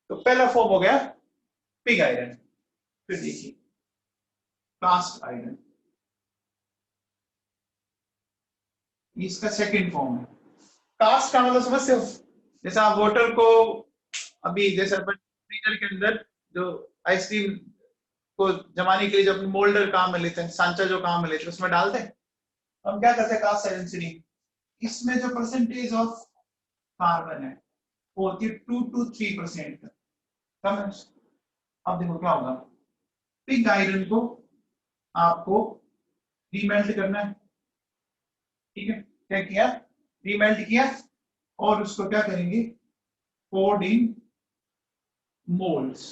तो पहला फॉर्म हो गया पिग आयरन। फिर देखिए कास्ट आयरन, इसका सेकंड फॉर्म है। कास्ट का मतलब समझते हो, जैसे आप वाटर को, अभी जैसे अपन फ्रीजर के अंदर जो आइसक्रीम को जमाने के लिए जो मोल्डर काम में लेते हैं, सांचा जो काम में लेते हैं, उसमें डालते हैं, हम क्या करते हैं कास्ट आयरन से, इसमें जो परसेंटेज ऑफ कार्बन है वो होती है 2 to 3% कम है। अब देखो क्या होगा, पिग आयरन को आपको रीमेल्ट करना है, ठीक है। क्या किया, रीमेल्ट किया, और उसको क्या करेंगे, poured इन मोल्ड्स,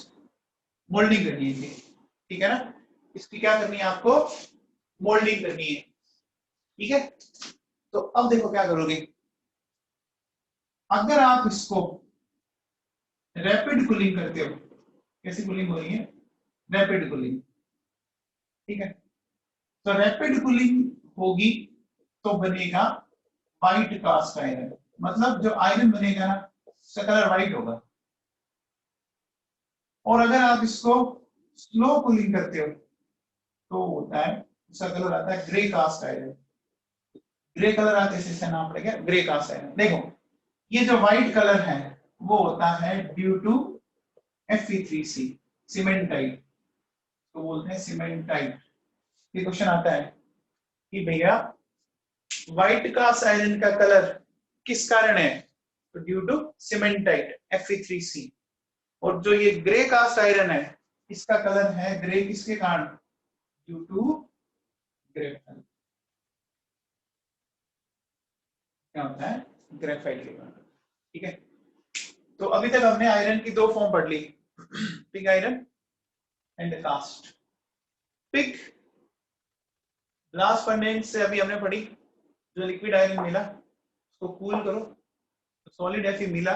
मोल्डिंग करनी है, ठीक है ना। इसकी क्या करनी है आपको, मोल्डिंग करनी है, ठीक है। तो अब देखो क्या करोगे, अगर आप इसको रैपिड कूलिंग करते हो, कैसी कूलिंग हो रही है, रैपिड कूलिंग, ठीक है। तो रैपिड कूलिंग होगी तो बनेगा व्हाइट कास्ट आयरन, मतलब जो आयरन बनेगा ना उसका कलर व्हाइट होगा। और अगर आप इसको स्लो कूलिंग करते हो तो होता है, उसका कलर आता है grey cast iron, grey colour आता है, इसका नाम पड़ेगा ग्रे कास्ट आयरन। देखो ये जो व्हाइट कलर है वो होता है ड्यू टू Fe3C, सीमेंटाइट, तो बोलते हैं सीमेंटाइट। ये क्वेश्चन आता है कि भैया व्हाइट कास्ट आयरन का कलर किस कारण है, तो ड्यू टू सीमेंटाइट Fe3C। और जो ये ग्रे कास्ट आयरन है इसका कलर है ग्रे किसके कारण, ड्यू टू ग्रेफाइट। क्या होता है, ग्रेफाइट के कारण, ठीक है। तो अभी तक हमने आयरन की दो फॉर्म पढ़ ली, pig iron and cast. Pig blast furnace से अभी हमने पढ़ी, जो लिक्विड आयरन मिला उसको कूल करो, तो सॉलिड Fe मिला,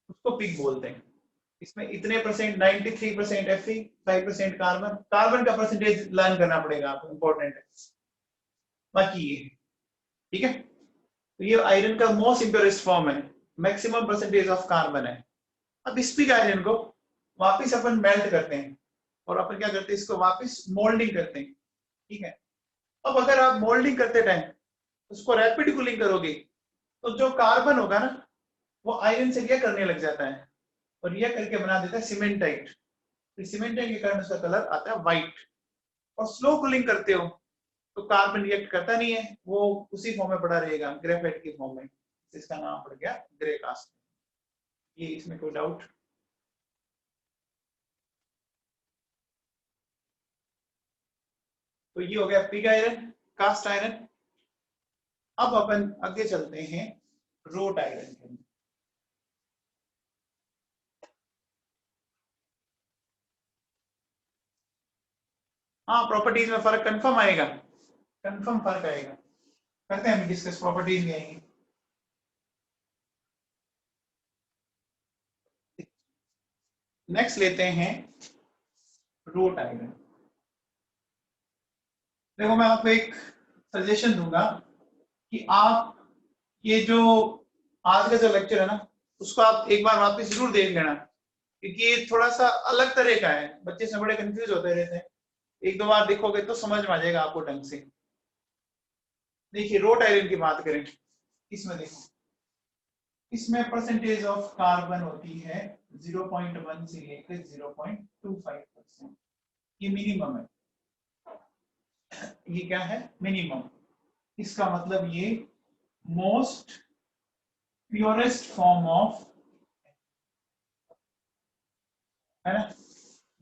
उसको पिग बोलते हैं। इसमें इतने परसेंट 93% Fe, 5% कार्बन, कार्बन का परसेंटेज लर्न करना पड़ेगा आपको, इंपॉर्टेंट है बाकी ये, ठीक है। तो ये आयरन का मोस्ट इंप्योरेस्ट फॉर्म है, मैक्सिमम परसेंटेज ऑफ कार्बन है। अब इस पिग आयरन को वापस अपन मेल्ट करते हैं, और अपन क्या करते हैं, इसको वापस मोल्डिंग करते हैं, ठीक है। अब अगर आप मोल्डिंग करते टाइम उसको रैपिड कूलिंग करोगे तो जो कार्बन होगा ना वो आयरन से क्या करने लग जाता है, और यह करके बना देता है सीमेंटाइट। सीमेंटाइट के कारण उसका कलर आता है व्हाइट। और स्लो कूलिंग करते हो तो कार्बन रिएक्ट करता नहीं है, वो उसी फॉर्म में पड़ा रहेगा, ग्रेफाइट की फॉर्म में, इसका नाम पड़ गया ग्रे कास्ट। ये इसमें कोई डाउट, तो ये हो गया पिग आयरन, कास्ट आयरन। अब अपन आगे चलते हैं रोट आयरन के अंदर। हाँ प्रॉपर्टीज में फर्क कंफर्म आएगा, कंफर्म फर्क आएगा, करते हैं हम डिस्कस, प्रॉपर्टीज में आएंगे। नेक्स्ट लेते हैं रोट आयरन। देखो मैं आपको एक सजेशन दूंगा कि आप ये जो आज का जो लेक्चर है ना, उसको आप एक बार वापस जरूर देख लेना, क्योंकि ये थोड़ा सा अलग तरह का है, बच्चे से बड़े कंफ्यूज होते रहते हैं। एक दो बार देखोगे तो समझ में आ जाएगा आपको ढंग से। देखिए रोट आयरन की बात करें, इसमें देखो, इसमें परसेंटेज ऑफ कार्बन होती है 0.1 से लेकर 0.25%। ये मिनिमम है, ये क्या है, मिनिमम। इसका मतलब ये मोस्ट प्योरेस्ट फॉर्म ऑफ, है ना,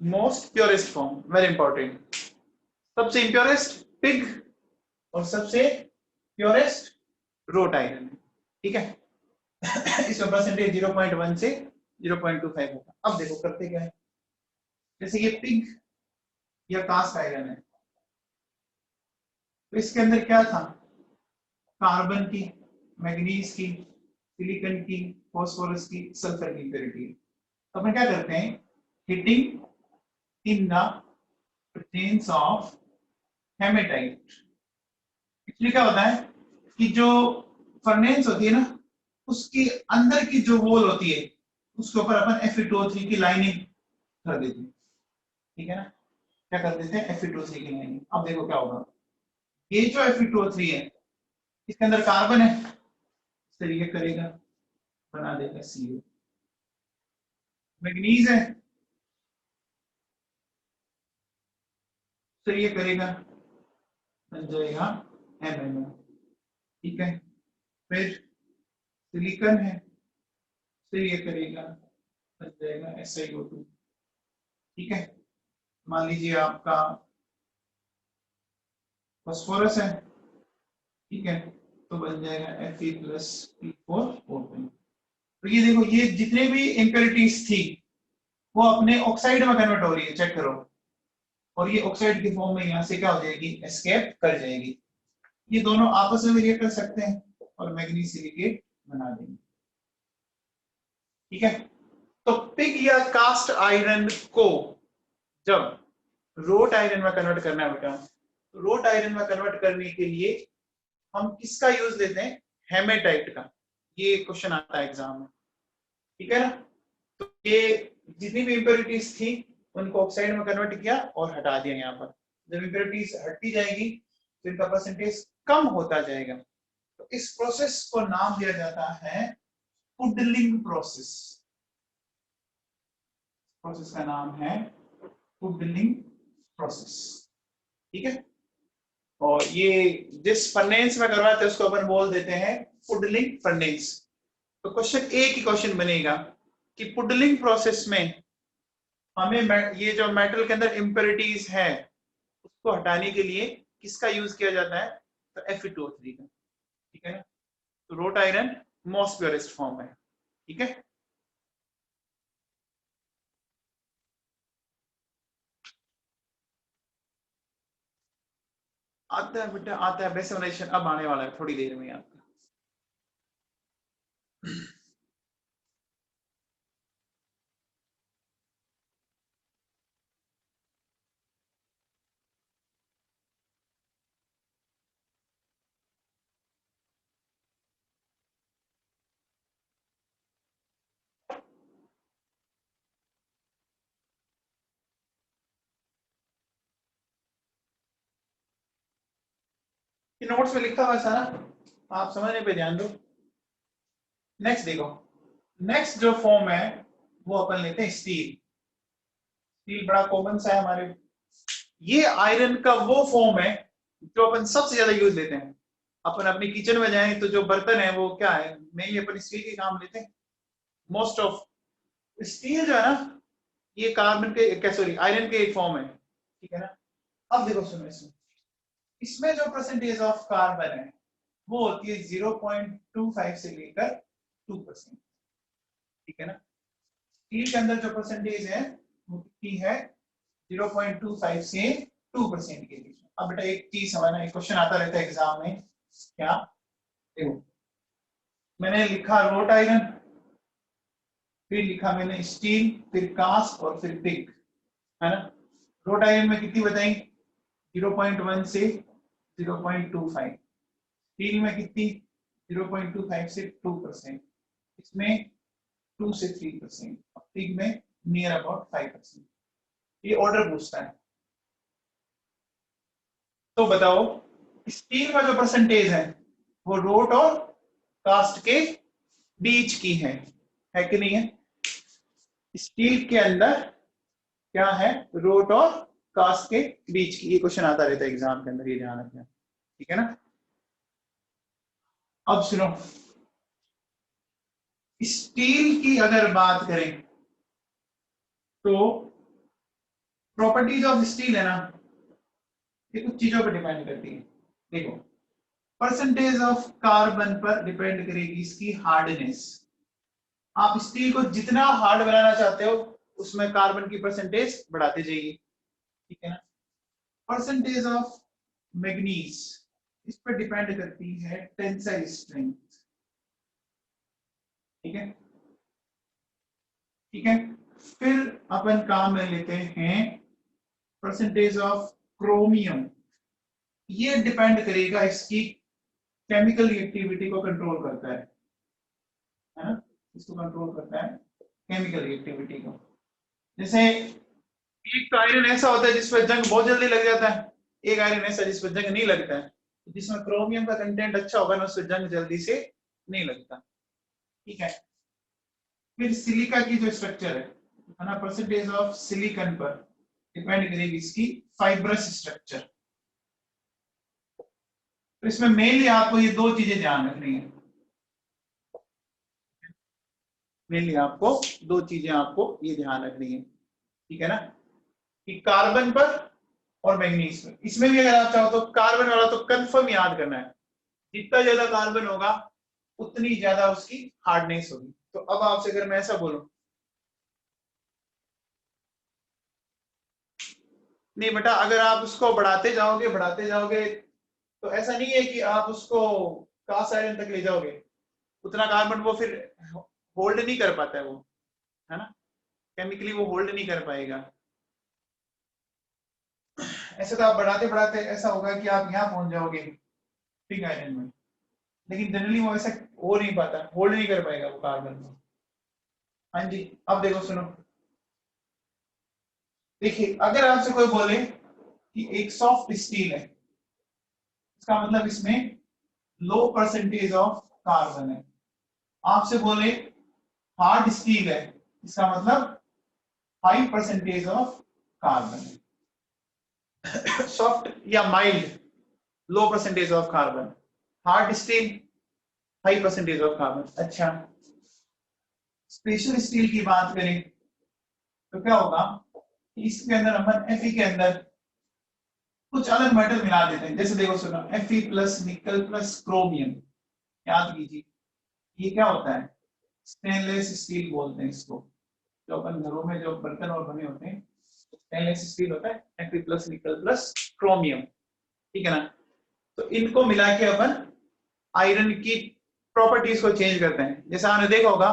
most purest form, very important. सबसे इम्प्योरेस्ट पिग और सबसे प्योरेस्ट रोट आयरन, ठीक है। इसमें परसेंटेज 0.1 से 0.25 होगा। अब देखो करते क्या है, जैसे ये पिग या कास्ट आयरन है, तो इसके अंदर क्या था, कार्बन की, मैग्नीज की, सिलिकॉन की, फास्फोरस की, सल्फर की इम्प्योरिटी। तो अपन क्या करते हैं, heating in the presence of hematite. इसलिए क्या होता है कि जो फर्नेस होती है ना, उसके अंदर की जो वॉल होती है, उसके ऊपर अपन Fe2O3 की लाइनिंग कर देते हैं, ठीक है ना। क्या कर देते हैं, Fe2O3 की लाइनिंग। अब देखो क्या होगा, ये जो Fe2O3 है, इसके अंदर कार्बन है, इस तरीके करेगा, बना देगा CO। मैग्नीज है, तो ये करेगा, बन जाएगा MnO, ठीक है। फिर सिलिकॉन है, तो ये करेगा, बन जाएगा SiO2, ठीक है। मान लीजिए आपका फास्फोरस है, ठीक है, तो बन जाएगा Fe+P4O2। तो ये देखो, ये जितने भी इम्प्योरिटीज थी वो अपने ऑक्साइड में कन्वर्ट हो रही है, चेक करो। और ये ऑक्साइड के फॉर्म में यहाँ से क्या हो जाएगी, एस्केप कर जाएगी। ये दोनों आपस में रिएक्ट कर सकते हैं और मैग्नीज सिलिकेट बना देंगे, ठीक है। तो पिग या कास्ट आयरन को जब रोट आयरन में कन्वर्ट करना है बेटा, तो रोट आयरन में कन्वर्ट करने के लिए हम किसका यूज लेते हैं, हेमेटाइट का। ये क्वेश्चन आता है एग्जाम में, ठीक है ना। तो ये जितनी भी इंप्योरिटीज थी उनको ऑक्साइड में कन्वर्ट किया और हटा दिया। यहाँ पर जब इंप्योरिटीज हटती जाएगी तो इनका परसेंटेज कम होता जाएगा। तो इस प्रोसेस को नाम दिया जाता है पुडलिंग प्रोसेस। प्रोसेस का नाम है पुडलिंग प्रोसेस, ठीक है। और ये जिस फर्नेस में करवाते हैं उसको अपन बोल देते हैं पुडलिंग फर्नेस। तो क्वेश्चन एक ही क्वेश्चन बनेगा कि पुडलिंग प्रोसेस में हमें ये जो मेटल के अंदर इंप्योरिटीज है उसको हटाने के लिए किसका यूज किया जाता है, तो Fe2O3 का, ठीक है ना। तो road iron most purest form है, ठीक है। आता है बेटा, आता है, बेसिक अब आने वाला है थोड़ी देर में आपका। नोट्स में लिखा हुआ है सारा, आप समझने पे ध्यान दो। नेक्स्ट देखो, नेक्स्ट जो फॉर्म है वो अपन लेते हैं स्टील। स्टील बड़ा कॉमन सा है हमारे। ये आयरन का वो फॉर्म है जो अपन सबसे ज्यादा यूज लेते हैं। अपन अपने किचन में जाएं तो जो बर्तन है वो क्या है, मेनली अपन स्टील के काम लेते हैं। मोस्ट ऑफ स्टील जो है ना, ये कार्बन के क्या, सॉरी, आयरन के एक फॉर्म है, ठीक है ना। अब देखो सुनो, इसमें जो परसेंटेज ऑफ कार्बन है वो होती है 0.25 से लेकर 2%, ठीक है ना। स्टील के अंदर जो परसेंटेज है वो कितनी है, 0.25 से 2% के बीच में। अब बेटा एक चीज समझना, एक क्वेश्चन आता रहता है एग्जाम में, क्या, देखो मैंने लिखा रोट आयरन, फिर लिखा मैंने स्टील, फिर कास्ट और फिर पिग, है ना। रोट आयरन में कितनी बताई, 0.1 से 0.25, स्टील में कितनी 0.25 से 2%, इसमें 2 से 3%, पिग में नियर अबाउट 5%। ये ऑर्डर पूछता है। तो बताओ स्टील का जो परसेंटेज है वो रोट और कास्ट के बीच की है कि नहीं है? स्टील के अंदर क्या है? रोट और कास्ट के बीच की। ये क्वेश्चन आता रहता है एग्जाम के अंदर, ये ध्यान रखना, ठीक है ना? अब सुनो, स्टील की अगर बात करें तो प्रॉपर्टीज ऑफ स्टील है ना, ये कुछ चीजों पर डिपेंड करती है। देखो, परसेंटेज ऑफ कार्बन पर डिपेंड करेगी इसकी हार्डनेस। आप स्टील को जितना हार्ड बनाना चाहते हो उसमें कार्बन की परसेंटेज बढ़ाते जाइए, ठीक है ना? परसेंटेज ऑफ मैग्नीज, इस पर डिपेंड करती है टेंसाइल स्ट्रेंथ, ठीक है? ठीक है, फिर अपन काम में लेते हैं परसेंटेज ऑफ क्रोमियम। ये डिपेंड करेगा इसकी केमिकल रिएक्टिविटी को कंट्रोल करता है ना? इसको कंट्रोल करता है केमिकल रिएक्टिविटी को। जैसे एक तो आयरन ऐसा होता है जिसमें जंग बहुत जल्दी लग जाता है, एक आयरन ऐसा जिसमें जंग नहीं लगता है। जिसमें क्रोमियम का कंटेंट अच्छा होगा ना उसमें जंग जल्दी से नहीं लगता, ठीक है? फिर सिलिका की जो स्ट्रक्चर है ना, परसेंटेज ऑफ सिलिकॉन पर डिपेंड करेगी इसकी फाइब्रस स्ट्रक्चर। तो इसमें मेनली आपको ये दो चीजें ध्यान रखनी है। मेनली आपको दो चीजें आपको ये ध्यान रखनी है, ठीक है ना? कि कार्बन पर और मैग्नीज पर। इसमें भी अगर आप चाहो तो कार्बन वाला तो कंफर्म याद करना है, जितना ज्यादा कार्बन होगा उतनी ज्यादा उसकी हार्डनेस होगी। तो अब आपसे अगर मैं ऐसा बोलूं, नहीं बेटा अगर आप उसको बढ़ाते जाओगे तो ऐसा नहीं है कि आप उसको कास्ट आयरन तक ले जाओगे, उतना कार्बन वो फिर होल्ड नहीं कर पाता है वो, है ना? केमिकली वो होल्ड नहीं कर पाएगा। ऐसे तो आप बढ़ाते बढ़ाते ऐसा होगा कि आप यहाँ पहुंच जाओगे पिग आयरन में, लेकिन जनरली वो ऐसा हो नहीं पाता, होल्ड नहीं कर पाएगा वो कार्बन को। हाँ जी, अब देखो सुनो, देखिए अगर आपसे कोई बोले कि एक सॉफ्ट स्टील है, इसका मतलब इसमें लो परसेंटेज ऑफ कार्बन है। आपसे बोले हार्ड स्टील है, इसका मतलब हाई परसेंटेज ऑफ कार्बन है। सॉफ्ट या mild, low percentage of carbon. Hard steel, high percentage of carbon. अच्छा, स्पेशल स्टील की बात करें तो क्या होगा, इसके अंदर अपन Fe के अंदर कुछ अलग मेटल मिला देते हैं। जैसे देखो सुनो, Fe plus nickel plus chromium, याद कीजिए ये क्या होता है? स्टेनलेस स्टील बोलते हैं इसको। जो अपन घरों में जो बर्तन और बने होते हैं स्टेनलेस स्टील होता है, Fe plus nickel plus chromium, ठीक है ना? तो इनको मिला के अपन आयरन की प्रॉपर्टीज को चेंज करते हैं। जैसे आपने देखा होगा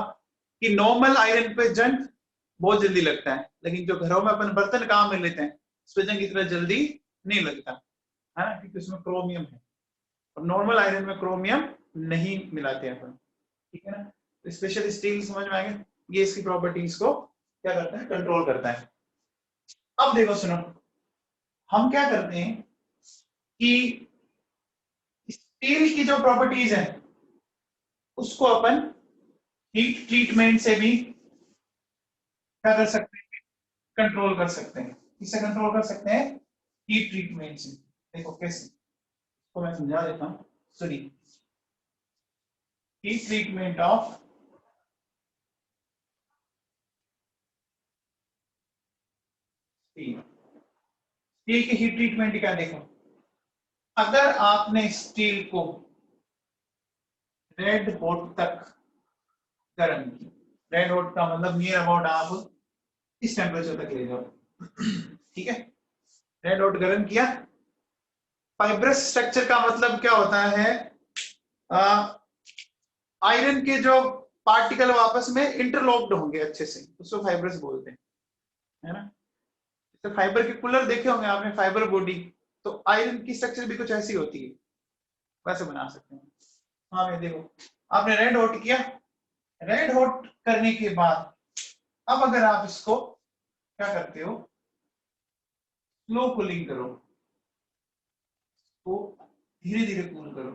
कि नॉर्मल आयरन पे जंग बहुत जल्दी लगता है, लेकिन जो घरों में अपन बर्तन काम में लेते हैं उस पे जंग इतना जल्दी नहीं लगता है ना, क्योंकि उसमें क्रोमियम है और नॉर्मल आयरन में क्रोमियम नहीं मिलाते अपन, ठीक है ना? तो स्पेशल स्टील समझ में आ गया, ये इसकी प्रॉपर्टीज को क्या करता है? कंट्रोल करता है। अब देखो सुनो, हम क्या करते हैं कि स्टील की जो प्रॉपर्टीज है उसको अपन हीट ट्रीटमेंट से भी क्या कर सकते हैं? कंट्रोल कर सकते हैं। किससे कंट्रोल कर सकते हैं? हीट ट्रीटमेंट से। देखो कैसे, तो मैं समझा देता हूं, सुनिए। Heat treatment of steel. Steel की हीट ट्रीटमेंट क्या? देखो, अगर आपने स्टील को रेड हॉट तक गर्म किया, रेड हॉट का मतलब नियर अबाउट आप इस टेम्परेचर तक ले जाओ, ठीक है? रेड हॉट गर्म किया। फाइब्रस स्ट्रक्चर का मतलब क्या होता है? आयरन के जो पार्टिकल आपस में इंटरलॉक्ड होंगे अच्छे से, उसको फाइब्रस बोलते हैं, है ना? तो फाइबर के कूलर देखे होंगे आपने, फाइबर बॉडी, तो आयरन की स्ट्रक्चर भी कुछ ऐसी होती है। वैसे बना सकते हैं। हाँ मैं देखो, आपने रेड हॉट किया, रेड हॉट करने के बाद अब अगर आप इसको क्या करते हो, स्लो कूलिंग करो, तो धीरे धीरे कूल करो।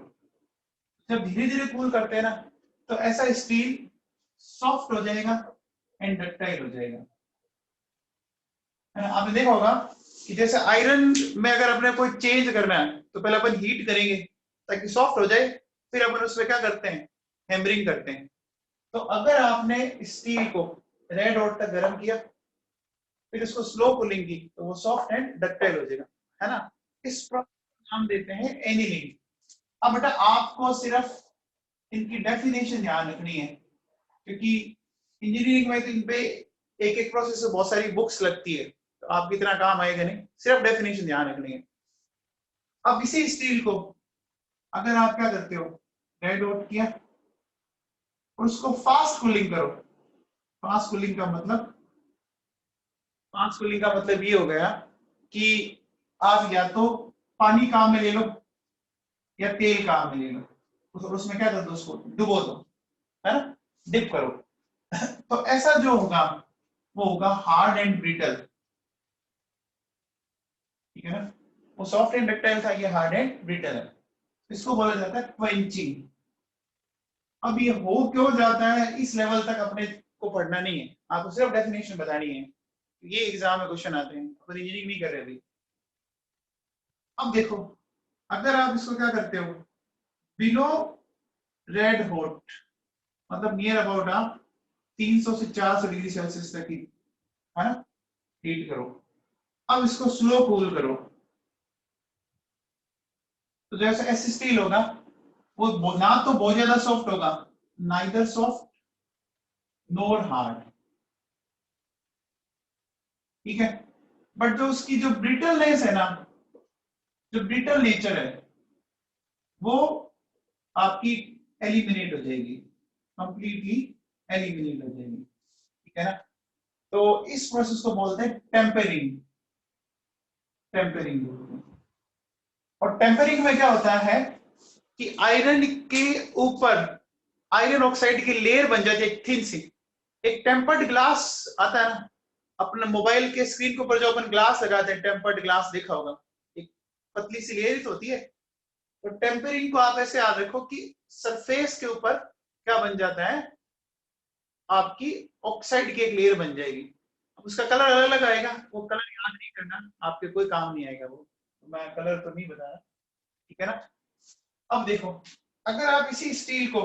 जब धीरे धीरे कूल करते हैं ना, तो ऐसा स्टील सॉफ्ट हो जाएगा एंड डक्टाइल हो जाएगा, है ना। आपने देखा होगा कि जैसे आयरन में अगर अपने कोई चेंज करना है तो पहले अपन हीट करेंगे ताकि सॉफ्ट हो जाए, फिर अपन उसमें क्या करते हैं, हैमरिंग करते हैं। तो अगर आपने स्टील को रेड हॉट तक गर्म किया, फिर इसको स्लो कूलिंग की, तो वो सॉफ्ट एंड डक्टाइल हो जाएगा, है ना। इस प्रोसेस को हम देते हैं एनीलिंग। अब बेटा आपको सिर्फ इनकी डेफिनेशन ध्यान रखनी है, क्योंकि इंजीनियरिंग में तो इन पे एक एक प्रोसेस से बहुत सारी बुक्स लगती है, तो आपको इतना काम आएगा नहीं, सिर्फ डेफिनेशन ध्यान रखनी है। अब इसी स्टील को अगर आप क्या करते हो, रेड हॉट किया और उसको फास्ट कूलिंग करो। फास्ट कूलिंग का मतलब, फास्ट कूलिंग का मतलब ये हो गया कि आप या तो पानी काम में ले लो या तेल काम में ले लो, उसमें क्या कर दो, उसको डुबो दो, है ना, डिप करो। तो ऐसा जो होगा वो होगा हार्ड एंड ब्रिटल, ठीक है ना। वो सॉफ्ट एंड डक्टाइल था, ये हार्ड एंड ब्रिटल है। इसको बोला जाता है क्वेंचिंग। अब ये हो क्यों जाता है, इस लेवल तक अपने को पढ़ना नहीं है, आपको सिर्फ डेफिनेशन बतानी है। ये एग्जाम में क्वेश्चन आते हैं, अपन इंजीनियरिंग नहीं कर रहे अभी। अब देखो, अगर आप इसको क्या करते हो, बिलो रेड हॉट, मतलब नियर अबाउट आप 300 से 400 डिग्री सेल्सियस तक ही, है ना, हीट करो। अब इसको स्लो कूल करो, तो जैसे ऐसे स्टील होगा वो ना तो बहुत ज्यादा सॉफ्ट होगा, नाइदर सॉफ्ट नोर हार्ड, ठीक है। बट जो उसकी जो ब्रिटलनेस है ना, जो ब्रिटल नेचर है, वो आपकी एलिमिनेट हो जाएगी, कंप्लीटली एलिमिनेट हो जाएगी, ठीक है ना। तो इस प्रोसेस को बोलते हैं टेम्परिंग। टेम्परिंग बोलते हैं। और टेम्परिंग में क्या होता है कि आयरन के ऊपर आयरन ऑक्साइड की लेयर बन जाती है, एक थिन सी। एक टेम्पर्ड ग्लास आता है ना, अपने मोबाइल के स्क्रीन के ऊपर जो अपन ग्लास लगाते हैं, टेम्पर्ड ग्लास देखा होगा, एक पतली सी लेयर तो होती है। तो टेम्परिंग को आप ऐसे याद रखो कि सरफेस के ऊपर क्या बन जाता है, आपकी ऑक्साइड की एक लेयर बन जाएगी। अब उसका कलर अलग अलग आएगा, वो कलर याद नहीं करना, आपके कोई काम नहीं आएगा वो, तो मैं कलर तो नहीं बता रहा, ठीक है ना। अब देखो, अगर आप इसी स्टील को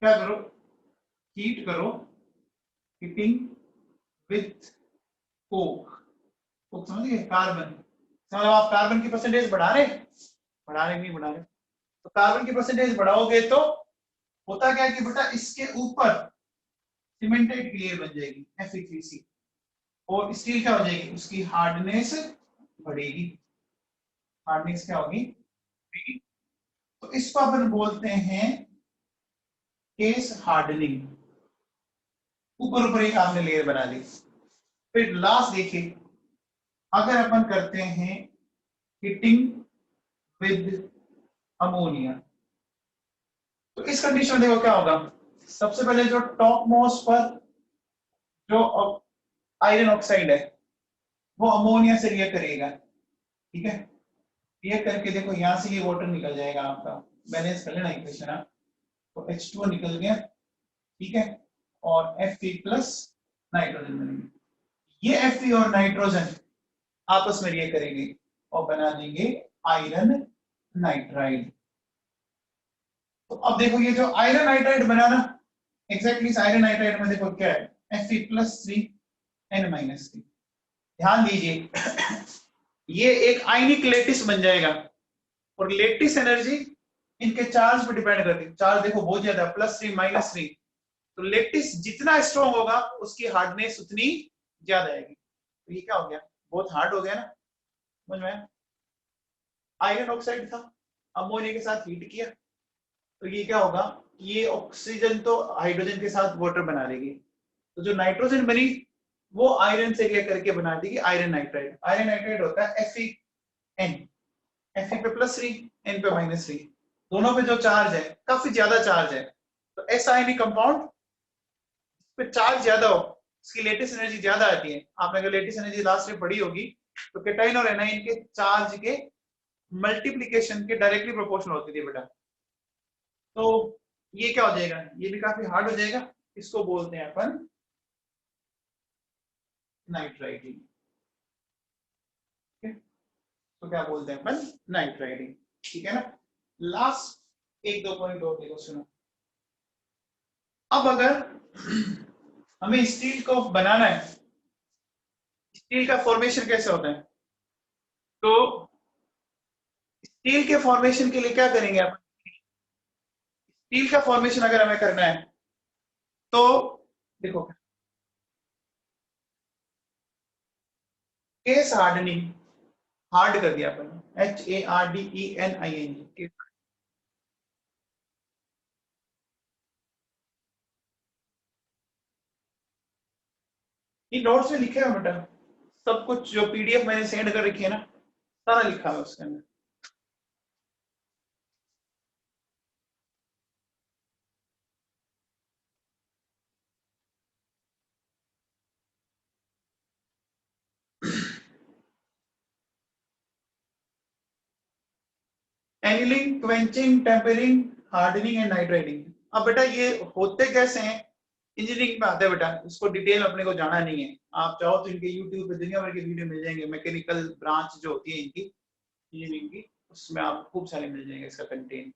क्या करो, हीट करो, हीटिंग विथ कोक। कोक समझ गए, कार्बन, मतलब आप कार्बन की परसेंटेज बढ़ा रहे नहीं बढ़ा रहे, तो कार्बन की परसेंटेज बढ़ाओगे तो होता क्या है कि बेटा इसके ऊपर सीमेंटेड लेयर बन जाएगी Fe3C, और स्टील क्या हो जाएगी, उसकी हार्डनेस बढ़ेगी। हार्डनेस क्या होगी, बढ़ेगी। तो इसको अपन बोलते हैं केस हार्डनिंग। ऊपर ऊपर एक आपने लेयर बना ली। फिर लास्ट देखिए, अगर अपन करते हैं हीटिंग विद अमोनिया, तो इस कंडीशन में देखो क्या होगा। सबसे पहले जो टॉप मोस्ट पर जो आयरन ऑक्साइड है वो अमोनिया से रिएक्ट करेगा, ठीक है। रिएक्ट करके देखो यहां से ये वाटर निकल जाएगा आपका, बैलेंस कर लेना इक्वेशन आप, तो H2O निकल गया, ठीक है, और Fe प्लस नाइट्रोजन बनेंगे। ये Fe और नाइट्रोजन आपस में रिएक्ट करेंगे और बना देंगे आयरन नाइट्राइड। तो अब देखो ये जो आयरन नाइट्राइड बना ना, एग्जैक्टली इस आयरन नाइट्राइड में देखो क्या है, Fe+3N-3। ध्यान दीजिए ये एक आयनिक लेटिस बन जाएगा, और लेटिस एनर्जी इनके चार्ज पर डिपेंड करती है। चार्ज देखो बहुत ज्यादा, +3 -3, तो लेटिस जितना स्ट्रॉन्ग होगा उसकी हार्डनेस उतनी ज्यादा आएगी। तो ये क्या हो गया, बहुत हार्ड हो गया ना, समझ में। आयरन ऑक्साइड था, अमोनिया के साथ हीट किया, तो ये क्या होगा, ये ऑक्सीजन तो हाइड्रोजन के साथ वाटर बना देगी, तो जो नाइट्रोजन बनी वो आयरन से रिएक्ट करके बना देगी आयरन नाइट्राइड। आयरन नाइट्राइड होता है Fe, Fe पे +3, N पे -3, दोनों पे जो चार्ज है काफी ज्यादा चार्ज है, तो ऐसा आयनिक कंपाउंड पे चार्ज ज्यादा हो, इसकी लेटेस्ट एनर्जी ज्यादा आती है। आपने अगर लेटेस्ट एनर्जी लास्ट में पढ़ी होगी तो केटाइन और एनाइन के चार्ज के मल्टीप्लिकेशन के डायरेक्टली प्रोपोर्शनल होती थी बेटा। तो ये क्या हो जाएगा, ये भी काफी हार्ड हो जाएगा, इसको बोलते हैं अपन नाइट्राइडिंग। तो क्या बोलते हैं अपन, नाइट्राइडिंग, ठीक है ना। लास्ट एक दो पॉइंट और देखो, सुनो। अब अगर हमें स्टील को बनाना है, स्टील का फॉर्मेशन कैसे होता है, तो स्टील के फॉर्मेशन के लिए क्या करेंगे आप, स्टील का फॉर्मेशन अगर हमें करना है तो देखो, केस हार्डनिंग, हार्ड कर दिया अपन, HARDENING। ये नोट्स में लिखे है बेटा, सब कुछ जो PDF मैंने सेंड कर रखी है ना, सारा लिखा है उसके अंदर। Annealing, quenching, tempering, hardening and nitriding. अब बेटा ये होते कैसे हैं, इंजीनियरिंग में आते हैं बेटा, इसको डिटेल अपने को जाना नहीं है। आप चाहो तो इनके YouTube पे दुनिया भर के वीडियो मिल जाएंगे, मैकेनिकल ब्रांच जो होती है इनकी इंजीनियरिंग की, उसमें आप खूब सारे मिल जाएंगे इसका कंटेंट।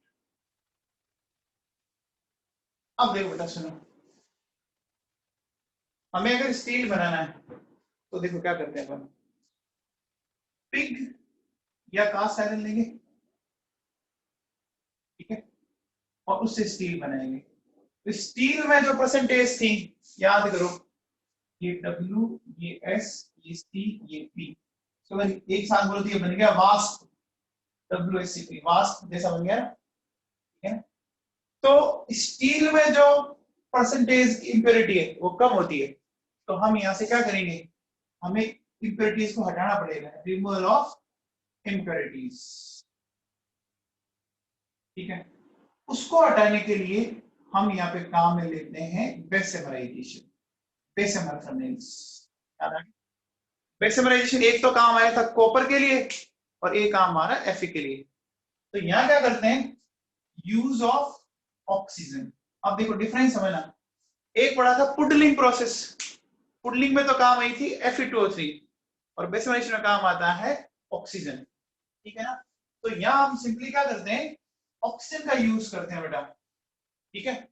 अब देखो बेटा सुनो, हमें अगर स्टील बनाना है तो देखो क्या करते हैं अपन, पिग या कास्ट आयरन लेंगे, ठीक है, और उससे स्टील बनाएंगे। तो स्टील में जो परसेंटेज थी याद करो, ये W, ये S, ये C, ये P, तो एक साथ बोलो तो ये बन गया वास्प, WSCP, वास्प जैसा बन गया, ठीक है। तो स्टील में जो परसेंटेज इंप्योरिटी है वो कम होती है, तो हम यहां से क्या करेंगे, हमें इंप्योरिटीज को हटाना पड़ेगा, रिमूवल ऑफ इंप्योरिटीज, ठीक है। उसको हटाने के लिए हम यहाँ पे काम में लेते हैं बेसेमराइजेशन, बेसेमर फर्नेस। बेसेमराइजेशन एक तो काम आया था कॉपर के लिए और एक काम आ रहा है Fe के लिए। तो यहाँ क्या करते हैं, यूज ऑफ ऑक्सीजन। अब देखो डिफरेंस समझना, एक पढ़ा था पुडलिंग प्रोसेस, पुडलिंग में तो काम आई थी Fe2O3 और बेसेमराइजेशन में काम आता है ऑक्सीजन, ठीक है ना। तो यहाँ हम सिंपली क्या करते हैं, ऑक्सीजन का यूज करते हैं बेटा, ठीक है।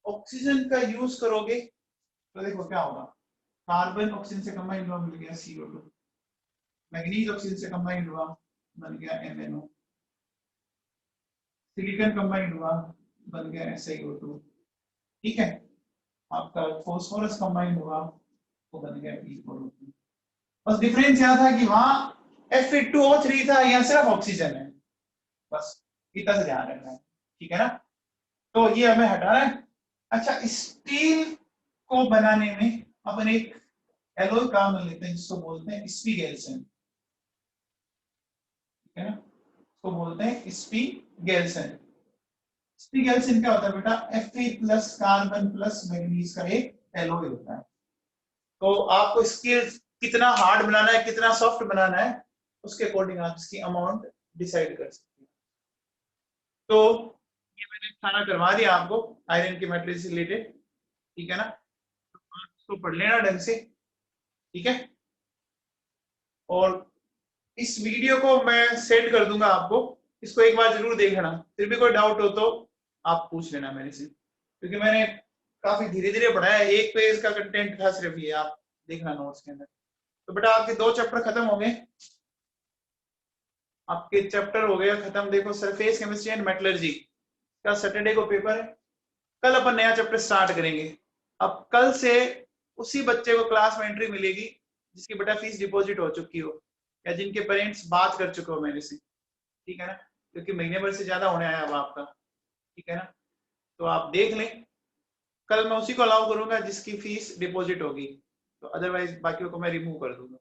ऑक्सीजन का यूज करोगे तो देखो क्या होगा, कार्बन ऑक्सीजन से कंबाइन हुआ मिल गया CO2, मैग्नीज ऑक्सीजन से कंबाइन हुआ बन गया MnO, सिलिकॉन कंबाइन हुआ बन गया SiO2, ठीक है। आपका फॉस्फोरस कंबाइन हुआ तो बन गया P4O2। बस डिफरेंस यहाँ था कि वहां Fe2O3 था, यहाँ सिर्फ ऑक्सीजन है, बस इतना से ध्यान रखना है, ठीक है ना। तो ये हमें हटाना है। अच्छा, स्टील को बनाने में अपन एक एलॉय काम में लेते हैं जिसको बोलते हैं स्पीगेल्सन, ठीक है ना, इसको बोलते हैं स्पीगेल्सन। स्पीगेल्सन क्या होता है बेटा, Fe plus carbon plus manganese का एक एलॉय होता है। तो आपको इसकी कितना हार्ड बनाना है, कितना सॉफ्ट बनाना है, उसके अकॉर्डिंग आप इसकी अमाउंट डिसाइड कर सकते हैं। तो ये मैंने सारा करवा दिया आपको आयरन के मेटल से रिलेटेड, ठीक है ना। तो आप इसको पढ़ लेना ढंग से, ठीक है। और इस वीडियो को मैं सेंड कर दूंगा आपको, इसको एक बार जरूर देखना, फिर भी कोई डाउट हो तो आप पूछ लेना मेरे से, क्योंकि मैंने काफी धीरे धीरे पढ़ा है, एक पेज का कंटेंट था सिर्फ ये, आप देखना नोट्स के अंदर। तो बेटा आपके 2 चैप्टर खत्म हो गए, आपके चैप्टर हो गए खत्म। देखो सरफेस केमिस्ट्री एंड मेटलर्जी का सैटरडे को पेपर है, कल अपन नया चैप्टर स्टार्ट करेंगे। अब कल से उसी बच्चे को क्लास में एंट्री मिलेगी जिसकी बेटा फीस डिपॉजिट हो चुकी हो या जिनके पेरेंट्स बात कर चुके हो मेरे से, ठीक है ना, क्योंकि महीने भर से ज्यादा होने आया अब आपका, ठीक है ना। तो आप देख लें, कल मैं उसी को अलाउ करूंगा जिसकी फीस डिपॉजिट होगी, तो अदरवाइज बाकियों को मैं रिमूव कर दूंगा।